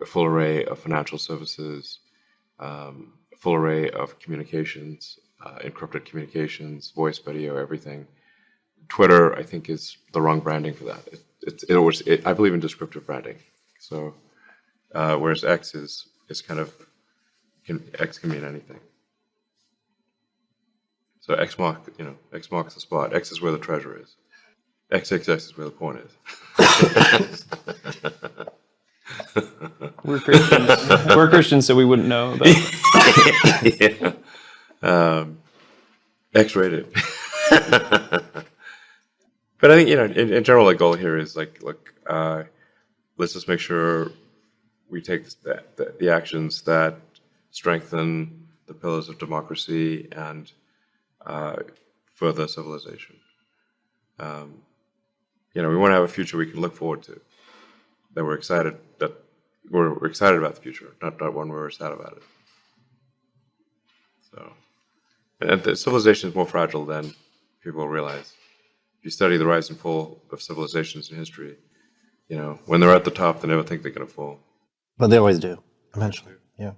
full array of financial services, a full array of communications, encrypted communications, voice, video, everything. Twitter, I think, is the wrong branding for that. I believe in descriptive branding. So, whereas X is kind of, X can mean anything. So X marks the spot. X is where the treasure is. XXX is where the porn is. We're Christians. We're Christians, so we wouldn't know. Yeah. X-rated. But I think, in general, the goal here is like, look, let's just make sure we take the actions that strengthen the pillars of democracy and further civilization. We want to have a future we can look forward to, that we're excited about the future, not one where we're sad about it. So, and the civilization is more fragile than people realize. If you study the rise and fall of civilizations in history, when they're at the top, they never think they're going to fall. But they always do, eventually. Yeah.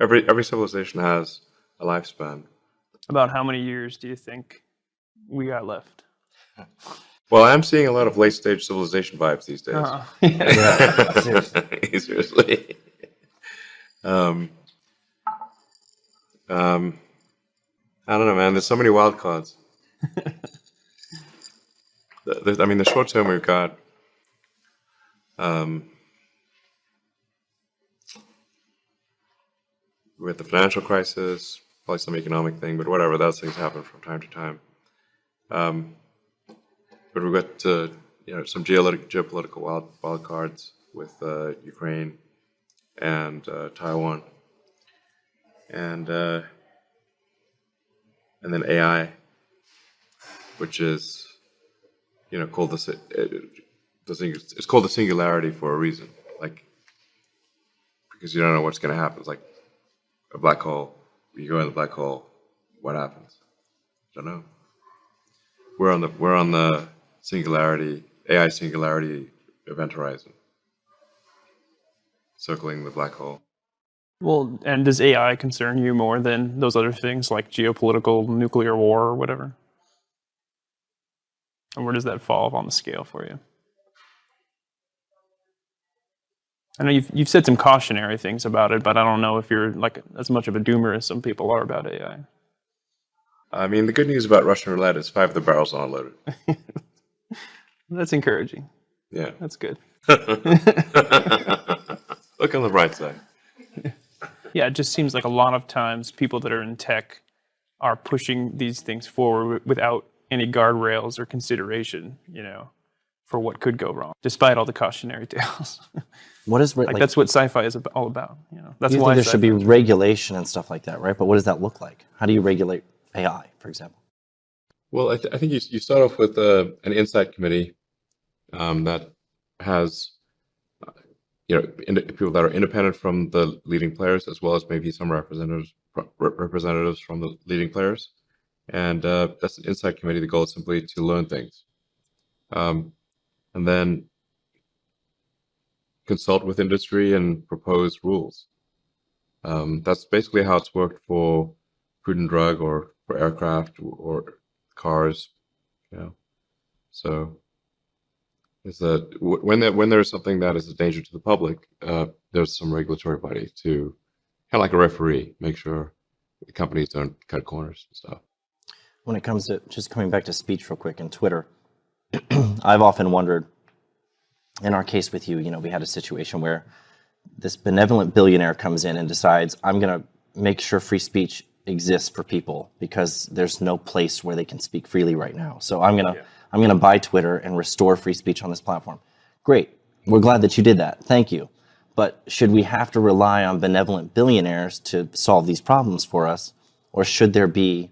Every civilization has a lifespan. About how many years do you think we got left? Well, I'm seeing a lot of late-stage civilization vibes these days. Yeah, seriously. Seriously. I don't know, man. There's so many wild cards. The short term we've got. With the financial crisis, probably some economic thing, but whatever, those things happen from time to time. But we've got some geopolitical wild cards with Ukraine and Taiwan, and then AI, which is called it's called the singularity for a reason, because you don't know what's going to happen. It's like a black hole. You go in the black hole, what happens? Don't know. We're on the singularity, AI singularity event horizon, circling the black hole. Well, and does AI concern you more than those other things like geopolitical, nuclear war, or whatever? And where does that fall on the scale for you? I know you've said some cautionary things about it, but I don't know if you're like as much of a doomer as some people are about AI. I mean, the good news about Russian roulette is 5 of the barrels are unloaded. That's encouraging. Yeah. That's good. Look on the bright side. Yeah, it just seems like a lot of times people that are in tech are pushing these things forward without any guardrails or consideration, for what could go wrong, despite all the cautionary tales. What is that's what sci-fi is all about. That's you why think there should be regulation and stuff like that, right? But what does that look like? How do you regulate AI, for example? Well, I think you start off with an insight committee that has people that are independent from the leading players, as well as maybe some representatives from the leading players. And that's an insight committee. The goal is simply to learn things, and then consult with industry and propose rules. That's basically how it's worked for food and drug, or for aircraft, or cars. So is that when there's something that is a danger to the public, there's some regulatory body to, kind of like a referee, make sure the companies don't cut corners and stuff. When it comes to, just coming back to speech real quick and Twitter, I've often wondered, in our case with you, we had a situation where this benevolent billionaire comes in and decides, I'm going to make sure free speech exists for people because there's no place where they can speak freely right now. So I'm going to buy Twitter and restore free speech on this platform. Great. We're glad that you did that. Thank you. But should we have to rely on benevolent billionaires to solve these problems for us? Or should there be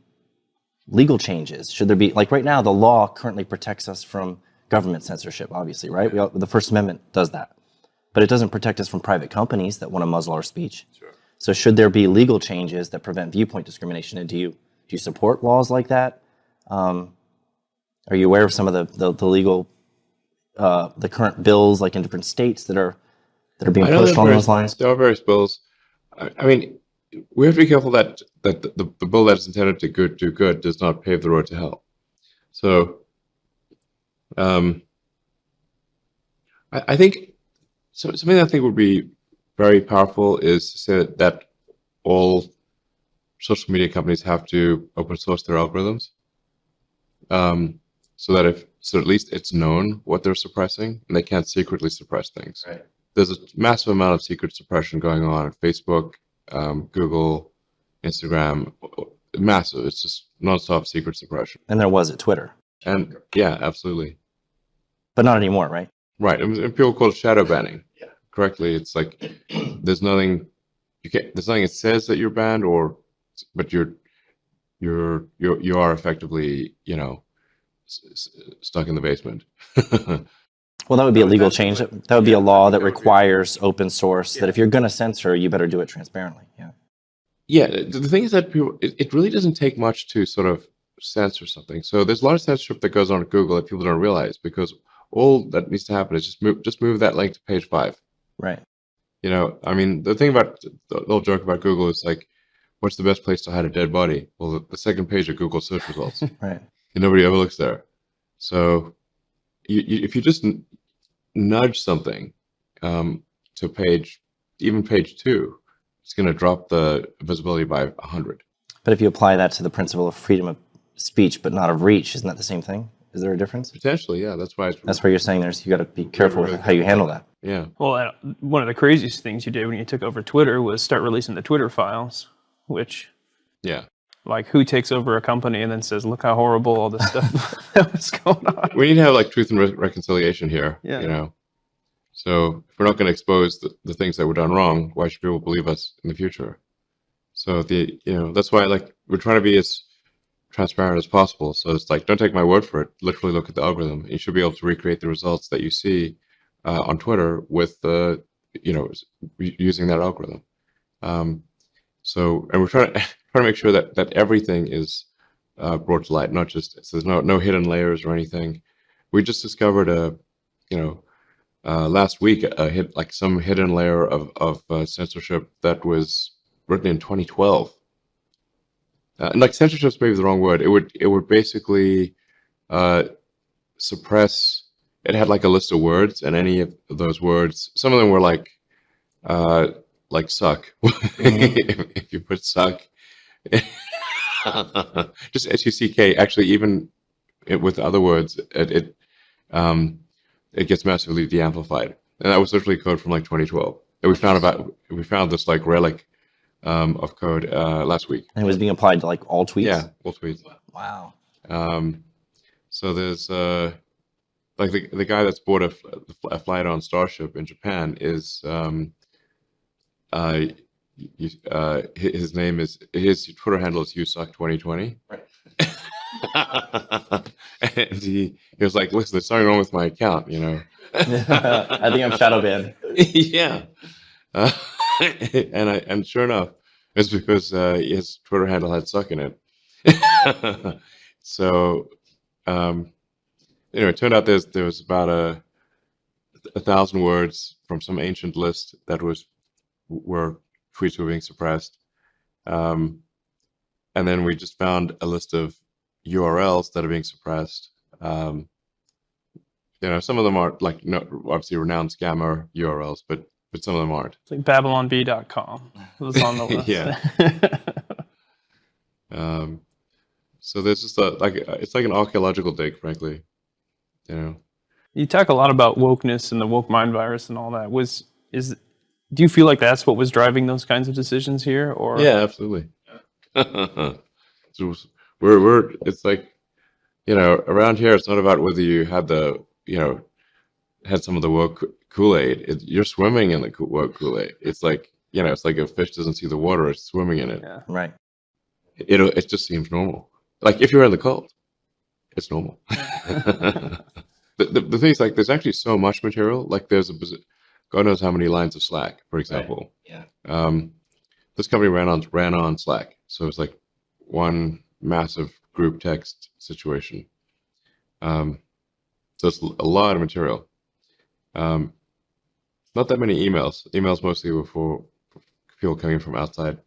legal changes? Should there be, like right now, the law currently protects us from government censorship, obviously, right? The First Amendment does that. But it doesn't protect us from private companies that want to muzzle our speech. Sure. So should there be legal changes that prevent viewpoint discrimination? And do you support laws like that? Are you aware of some of the legal, the current bills, like in different states that are being pushed along those lines? There are various bills. I mean, we have to be careful that the bill that is intended to do good does not pave the road to hell. So, I think something I think would be very powerful is to say that all social media companies have to open source their algorithms, so that at least it's known what they're suppressing, and they can't secretly suppress things. Right. There's a massive amount of secret suppression going on at Facebook, Google, Instagram, massive. It's just nonstop secret suppression. And there was at Twitter, And yeah, absolutely. but not anymore, right? Right. And people call it shadow banning. Correctly. It's like there's nothing there's nothing that says that you're banned, but you are effectively, stuck in the basement. Well, that would be a legal change. That would be a law that requires open source, that if you're going to censor, you better do it transparently. Yeah. Yeah, the thing is that it really doesn't take much to sort of censor something. So there's a lot of censorship that goes on at Google that people don't realize, because all that needs to happen is just move that link to page 5. Right. I mean, the thing about the old joke about Google is like, what's the best place to hide a dead body? Well, the second page of Google search results. Right. And nobody ever looks there. So if you just nudge something to even page 2, it's going to drop the visibility by 100. But if you apply that to the principle of freedom of speech, but not of reach, isn't that the same thing? Is there a difference? Potentially, yeah. That's why That's where you're saying you got to be careful with how you handle that. Yeah. Well, one of the craziest things you did when you took over Twitter was start releasing the Twitter files, which, Yeah. like, who takes over a company and then says, look how horrible all this stuff that was going on. We need to have like truth and reconciliation here. Yeah. So if we're not going to expose the things that were done wrong, why should people believe us in the future? So that's why we're trying to be as transparent as possible. So it's like, don't take my word for it. Literally look at the algorithm. You should be able to recreate the results that you see on Twitter with using that algorithm. And we're trying to make sure that everything is brought to light, not just so there's no hidden layers or anything. We just discovered last week some hidden layer of censorship that was written in 2012. And censorship's maybe the wrong word. It would basically suppress. It had like a list of words, and any of those words, some of them were like suck. If you put suck, just SUCK. Actually, even with other words, it gets massively de-amplified, and that was literally code from 2012. And we found this relic of code last week. And it was being applied to all tweets? Yeah, all tweets. Wow. So there's the guy that's bought a flight on Starship in Japan is his Twitter handle is usuck2020. Right. And he was like, listen, there's something wrong with my account, I think I'm shadow banned. Yeah. And sure enough, it's because his Twitter handle had suck in it. So it turned out there was about 1,000 words from some ancient list that where tweets were being suppressed, and then we just found a list of URLs that are being suppressed. Some of them are obviously renowned scammer URLs, but some of them aren't. It's like Babylonb.com was on the list. Yeah. So there's just it's like an archaeological dig, frankly. You talk a lot about wokeness and the woke mind virus and all that. Do you feel like that's what was driving those kinds of decisions here, or? Yeah, absolutely. So it's like, around here, it's not about whether you had had some of the woke Kool-Aid. You're swimming in the woke Kool-Aid. It's like, it's like a fish doesn't see the water, it's swimming in it. Yeah. Right. It just seems normal. Like if you're in the cult, it's normal. The thing is, there's actually so much material. There's God knows how many lines of Slack, for example. Right. Yeah. This company ran on Slack, so it's like one massive group text situation. So it's a lot of material. Not that many emails. Emails mostly were for people coming from outside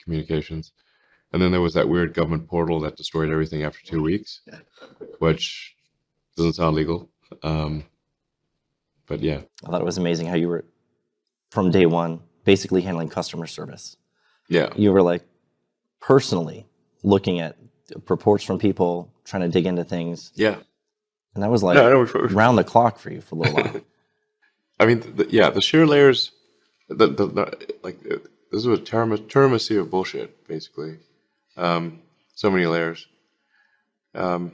communications. And then there was that weird government portal that destroyed everything after 2 weeks, which doesn't sound legal. But yeah. I thought it was amazing how you were, from day one, basically handling customer service. Yeah. You were personally looking at reports from people, trying to dig into things. Yeah. And that was round the clock for you for a little while. I mean, the sheer layers, this was a tiramisu of bullshit, basically. So many layers. I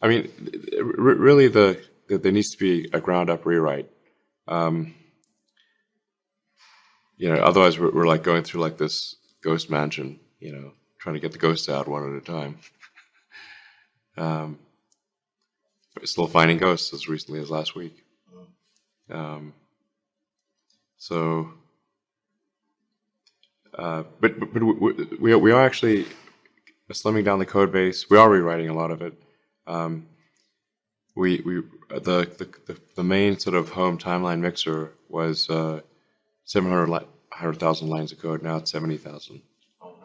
mean, really, there needs to be a ground-up rewrite. Otherwise we're like going through like this ghost mansion, trying to get the ghosts out one at a time. Still finding ghosts as recently as last week. But we are actually slimming down the code base. We are rewriting a lot of it. The main sort of home timeline mixer was 700,000 lines of code. Now it's 70,000.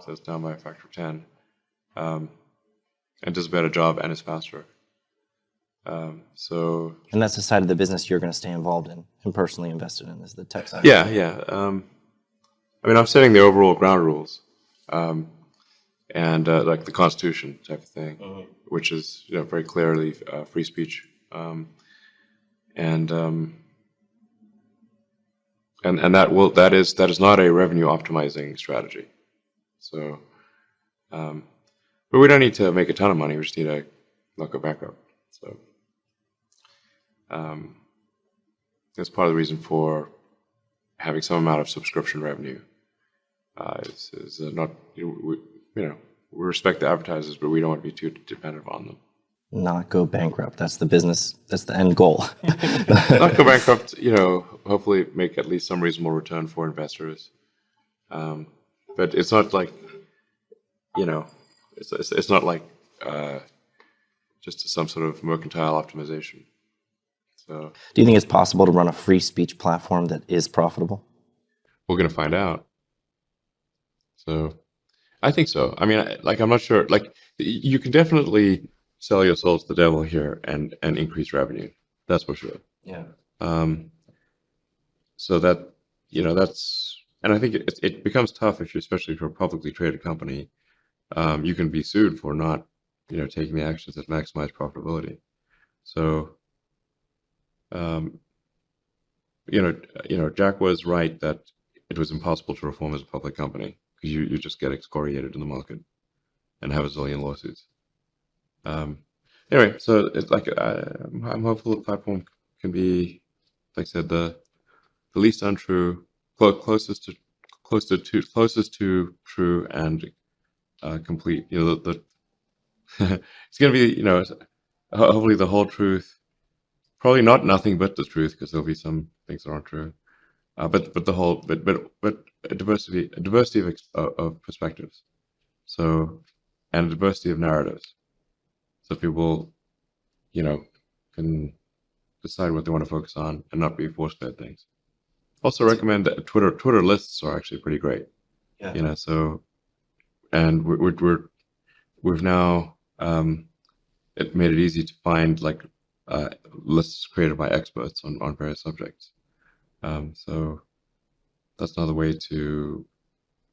So it's down by a factor of 10. And does a better job and is faster. And that's the side of the business you're going to stay involved in and personally invested in, is the tech side. Yeah. I mean, I'm setting the overall ground rules, and like the Constitution type of thing, which is very clearly free speech, and that is not a revenue optimizing strategy. So, but we don't need to make a ton of money. We just need to not go bankrupt. So, that's part of the reason for having some amount of subscription revenue. Is not we respect the advertisers, but we don't want to be too dependent on them. Not go bankrupt. That's the business. That's the end goal. Not go bankrupt. Hopefully make at least some reasonable return for investors. But it's not like, it's not like just some sort of mercantile optimization. So, do you think it's possible to run a free speech platform that is profitable? We're going to find out. So, I think so. I mean, I'm not sure. Like, you can definitely sell your soul to the devil here and increase revenue. That's for sure. Yeah. So that that's, and I think it becomes tough especially if you're a publicly traded company. You can be sued for not taking the actions that maximize profitability. So, Jack was right that it was impossible to reform as a public company. You just get excoriated in the market and have a zillion lawsuits. Anyway, so it's like I'm hopeful the platform can be, like I said, the least untrue, closest to true and complete. It's going to be hopefully the whole truth. Probably not nothing but the truth, because there'll be some things that aren't true. But the whole but a diversity of perspectives, so, and a diversity of narratives, so people can decide what they want to focus on and not be force-fed things. Also recommend that Twitter lists are actually pretty great. Yeah. So, and we've now it made it easy to find like lists created by experts on various subjects. So that's another way to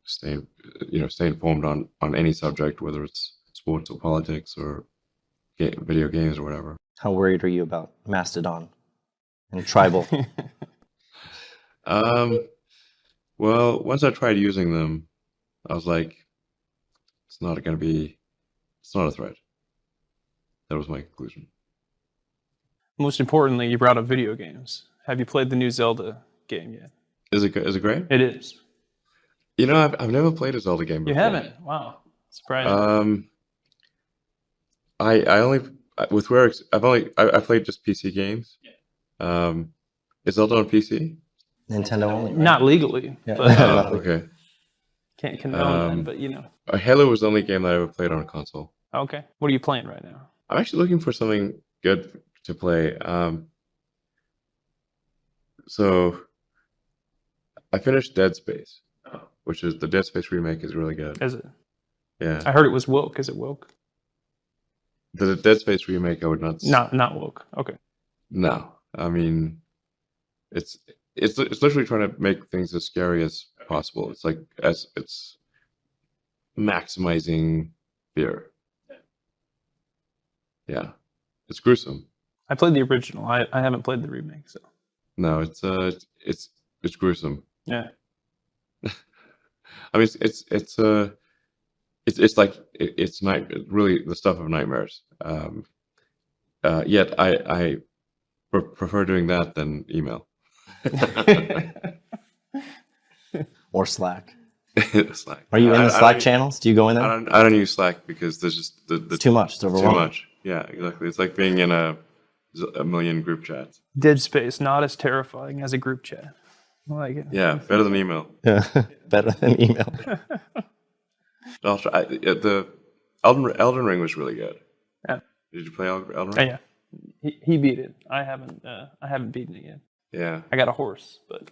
stay informed on any subject, whether it's sports or politics or video games or whatever. How worried are you about Mastodon and Tribal? Well, once I tried using them, I was like, it's not a threat. That was my conclusion. Most importantly, you brought up video games. Have you played the new Zelda game yet? Is it great? It is. I've never played a Zelda game before. You haven't? Wow, surprising. I only with Rare. I played just PC games. Yeah. Is Zelda on PC? Nintendo only. Right? Not legally. Yeah. But, okay. Can't condone that, but Halo was the only game that I ever played on a console. Okay. What are you playing right now? I'm actually looking for something good to play. So I finished Dead Space, which is the Dead Space remake is really good. Is it? Yeah. I heard it was woke. Is it woke? The Dead Space remake, I would not. Not woke. Okay. No, I mean, it's literally trying to make things as scary as possible. It's like it's maximizing fear. Yeah, it's gruesome. I played the original. I haven't played the remake, so. No, it's gruesome. Yeah. I mean, it's like it's really the stuff of nightmares. Yet I prefer doing that than email. Or Slack. Slack. Are you in the Slack don't- channels? Do you go in there? I don't use Slack because there's just the It's too much. It's too overwhelming. much. Yeah, exactly. It's like being in a million group chats. Dead space, not as terrifying as a group chat. I like it. Yeah, better than email. Yeah, better than email. I'll try. The Elden Ring was really good. Yeah. Did you play Elden Oh, Ring? yeah. He beat it. I haven't beaten it yet. Yeah. I got a horse, but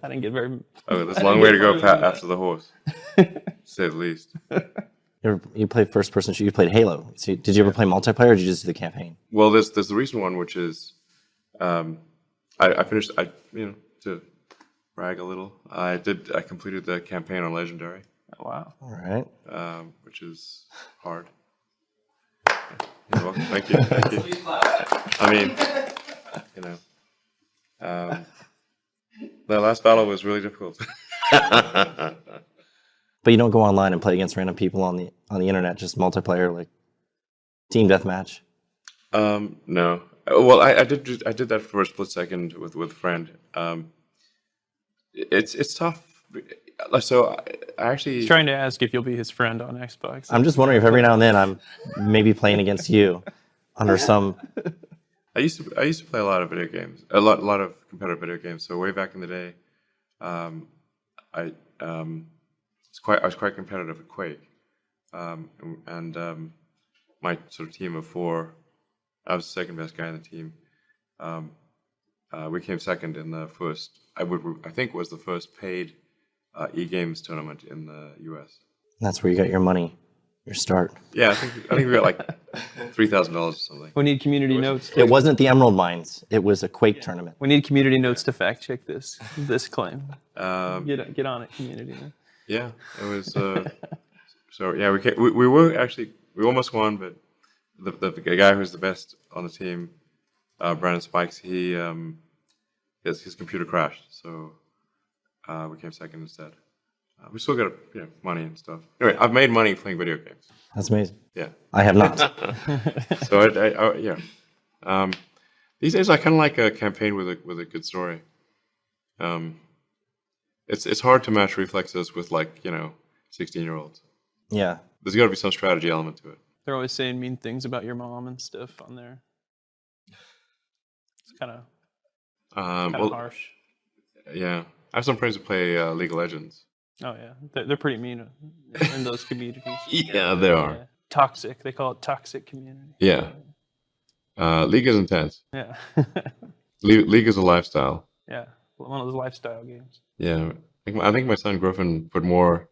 I didn't get very. Oh, there's a long way to go after the horse, to say the least. You played first person shooter. You played Halo. So did you ever play multiplayer, or did you just do the campaign? Well, there's the recent one, which is, I finished. To brag a little, I completed the campaign on Legendary, Wow. All right. which is hard. You're welcome. Thank you. Thank you. I mean, the last battle was really difficult. But you don't go online and play against random people on the internet, just multiplayer, like team deathmatch. No. Well, I did that for a split second with a friend. It's tough. So I actually He's trying to ask if you'll be his friend on Xbox. I'm just wondering if every now and then I'm maybe playing against you under some. I used to play a lot of video games, a lot of competitive video games. So way back in the day, I was quite competitive at Quake, and my sort of team of 4, I was the second best guy in the team. We came second in the first. I think was the first paid e-games tournament in the U.S. That's where you got your money, your start. Yeah, I think we got like $3,000 or something. We need community notes. It wasn't the Emerald Mines. It was a Quake tournament. We need community notes to fact check this claim. Um, Get on it, community. Yeah, it was. So yeah, we were actually we almost won, but the guy who's the best on the team, Brandon Spikes, his computer crashed, so we came second instead. We still got money and stuff. Anyway, I've made money playing video games. That's amazing. Yeah. I have not. So yeah. These days I kind of like a campaign with a good story. It's hard to match reflexes with 16-year-olds. Yeah. There's got to be some strategy element to it. They're always saying mean things about your mom and stuff on there. It's kind of harsh. Yeah, I have some friends who play League of Legends. Oh yeah, they're pretty mean in those communities. Yeah, they are. Yeah. Toxic. They call it toxic community. Yeah. League is intense. Yeah. League is a lifestyle. Yeah. One of those lifestyle games. Yeah. I think my son Griffin put more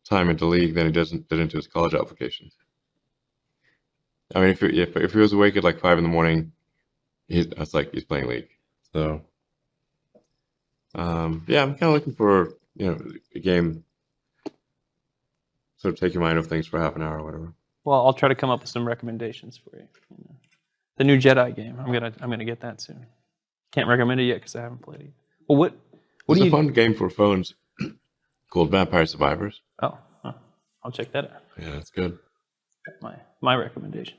time into League than he did into his college applications. I mean, if he was awake at like 5 a.m, that's like he's playing League. So, yeah, I'm kind of looking for a game, sort of take your mind off things for half an hour or whatever. Well, I'll try to come up with some recommendations for you. The new Jedi game. I'm gonna get that soon. Can't recommend it yet because I haven't played it. Well, what There's do a you? fun game for phones called Vampire Survivors. Oh, I'll check that out. Yeah, it's good. My recommendation.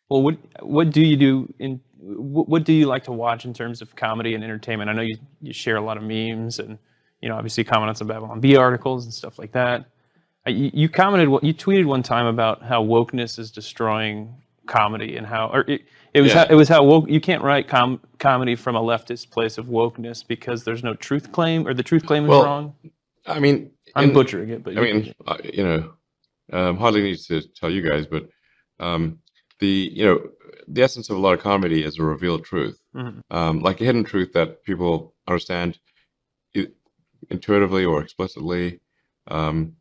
Well, what do you do what do you like to watch in terms of comedy and entertainment? I know you share a lot of memes and obviously comment on some Babilon articles and stuff like that. You tweeted one time about how wokeness is destroying comedy and how it was how woke you can't write comedy from a leftist place of wokeness because there's no truth claim or the truth claim is wrong. I mean, I'm butchering it, but hardly need to tell you guys, but the essence of a lot of comedy is a revealed truth, like a hidden truth that people understand intuitively or explicitly, and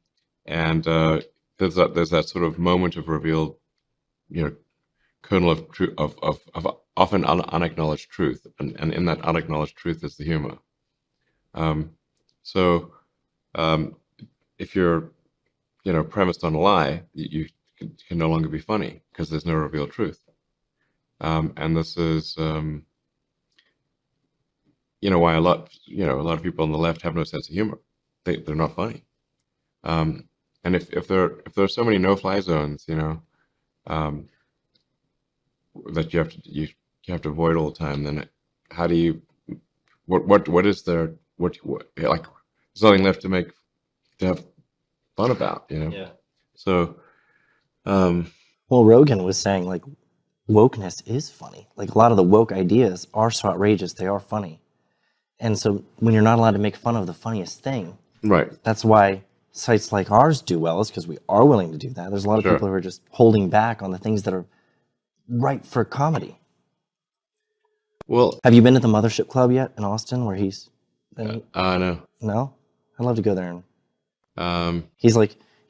there's that sort of moment of revealed, kernel of truth of often unacknowledged truth, and in that unacknowledged truth is the humor. So if you're premised on a lie, you can no longer be funny because there's no revealed truth. And this is why a lot of people on the left have no sense of humor. They're not funny. And if there are so many no-fly zones, that you have to avoid all the time, then how do you what is there what like there's nothing left to have fun about, Yeah. So Well, Rogan was saying like wokeness is funny. Like a lot of the woke ideas are so outrageous, they are funny. And so when you're not allowed to make fun of the funniest thing, right. that's why sites like ours do well, is because we are willing to do that. There's a lot of Sure. people who are just holding back on the things that are right for comedy. Well, Have you been to the Mothership Club yet in Austin, where he's? no. No, I'd love to go there. And He's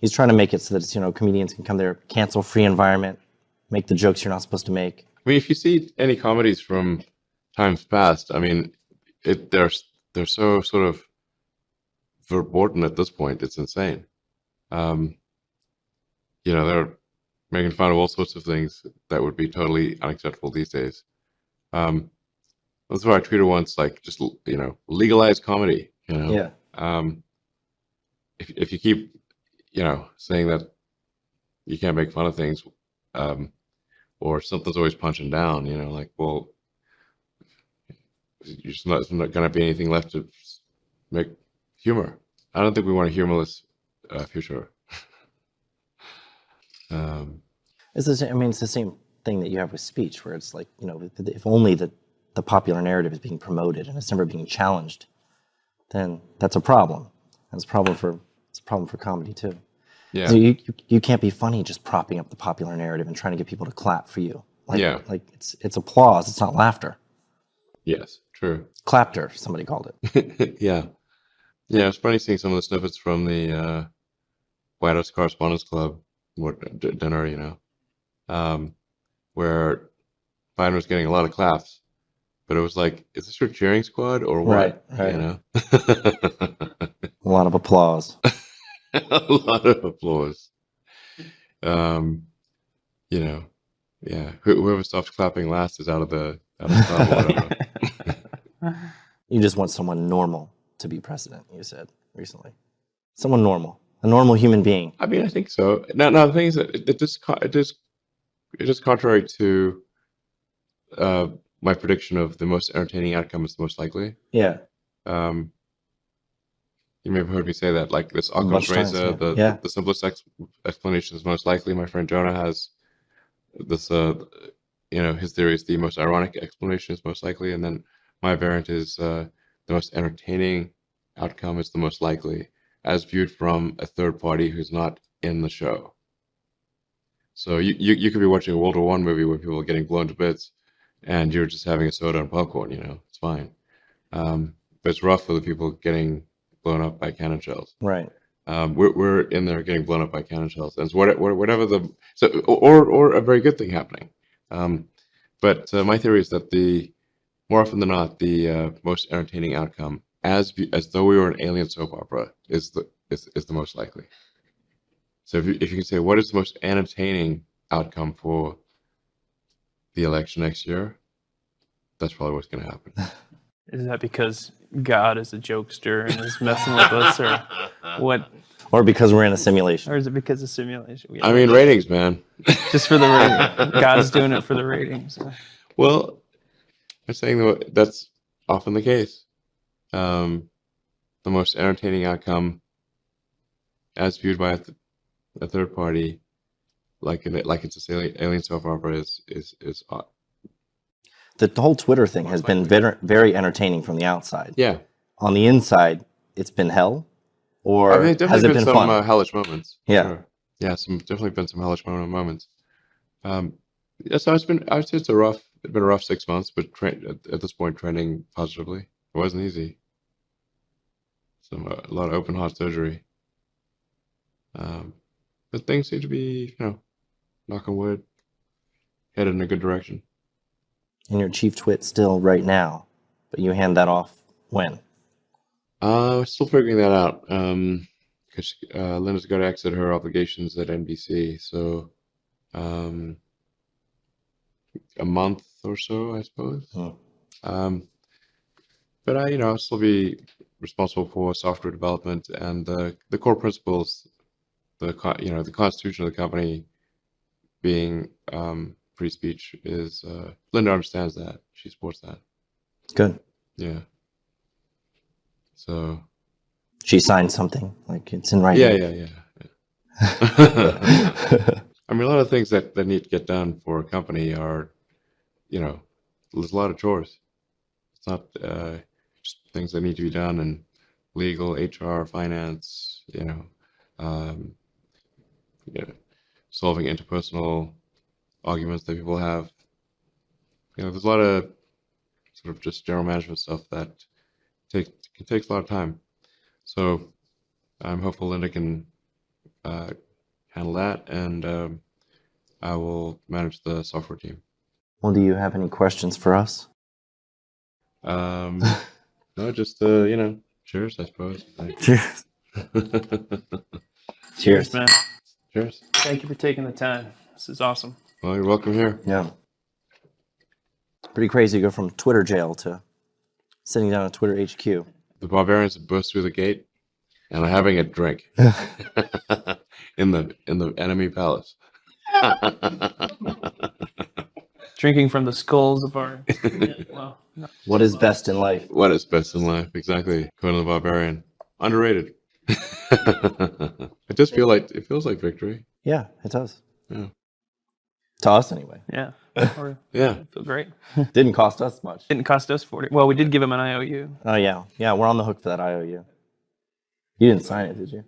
he's trying to make it so that it's, comedians can come there, cancel-free environment, make the jokes you're not supposed to make. I mean, if you see any comedies from times past, I mean, they're so sort of verboten at this point. It's insane. They're making fun of all sorts of things that would be totally unacceptable these days. That's why I tweeted once, like, just legalize comedy. Yeah. If you keep saying that you can't make fun of things, or something's always punching down, like, well, there's not going to be anything left to make humor. I don't think we want a humorless future. It's the same, it's the same thing that you have with speech, where it's like, if only the popular narrative is being promoted and it's never being challenged, then that's a problem. And it's a problem for comedy too. Yeah. So you can't be funny just propping up the popular narrative and trying to get people to clap for you. Like it's applause, it's not laughter. Yes, true. Clapter, somebody called it. Yeah. Yeah, it's funny seeing some of the snippets from the White House Correspondents' Club dinner, where Biden was getting a lot of claps, but it was like, is this your cheering squad or what? Right. A lot of applause. A lot of applause. Yeah. Whoever stops clapping last is out of the club. You just want someone normal to be president, you said recently. Someone normal, a normal human being. I mean, I think so. Now the thing is that it is contrary to my prediction of the most entertaining outcome is the most likely. Yeah. You may have heard me say that, like this Occam's razor, the simplest explanation is most likely. My friend Jonah has this, his theory is the most ironic explanation is most likely, and then my variant is the most entertaining outcome is the most likely, as viewed from a third party who's not in the show. So you could be watching a World War I movie where people are getting blown to bits, and you're just having a soda and popcorn. It's fine. But it's rough for the people getting blown up by cannon shells. Right. We're in there getting blown up by cannon shells, and it's whatever or a very good thing happening. But my theory is that more often than not, the most entertaining outcome, as though we were an alien soap opera, is the most likely. So if you can say what is the most entertaining outcome for the election next year, that's probably what's going to happen. Is that because God is a jokester and is messing with us, or what? Or because we're in a simulation. Or is it because of simulation? I mean, ratings, man. Just for the ratings. God's doing it for the ratings. Well, I'm saying that's often the case. The most entertaining outcome, as viewed by a third party, like it's a alien soap opera, is The whole Twitter thing has been very entertaining from the outside. Yeah. On the inside, it's been hell, or has it been some fun? hellish moments. Yeah. Sure. Yeah, definitely been some hellish moments. Yeah, so I would say it's been a rough 6 months, but at this point trending positively. It wasn't easy. A lot of open heart surgery. But things seem to be, knock on wood, headed in a good direction. And your chief twit still right now, but you hand that off when? Still figuring that out. Because Linda's got to exit her obligations at NBC, so a month or so, I suppose. Hmm. But I'll still be responsible for software development and the core principles, the constitution of the company being free speech is Linda understands that. She supports that. Good. Yeah. So. She signed something, like it's in writing. Yeah. I mean, a lot of things that need to get done for a company are, there's a lot of chores. It's not just things that need to be done in legal, HR, finance, solving interpersonal arguments that people have. There's a lot of sort of just general management stuff that takes a lot of time. So I'm hopeful Linda can handle that, and I will manage the software team. Well, do you have any questions for us? No, just cheers, I suppose. Cheers. Cheers, man. Cheers. Thank you for taking the time. This is awesome. Well, you're welcome here. Yeah. It's pretty crazy to go from Twitter jail to sitting down at Twitter HQ. The barbarians have burst through the gate and are having a drink in the enemy palace. Drinking from the skulls of our. Well, no. What is best in life? What is best in life? Exactly. Conan the Barbarian. Underrated. It feels like victory. Yeah, it does. Yeah. To us, anyway. Yeah. Yeah. I feel great. Didn't cost us much. Didn't cost us 40. Well, we did give him an IOU. Oh, yeah. Yeah, we're on the hook for that IOU. You didn't sign it, did you?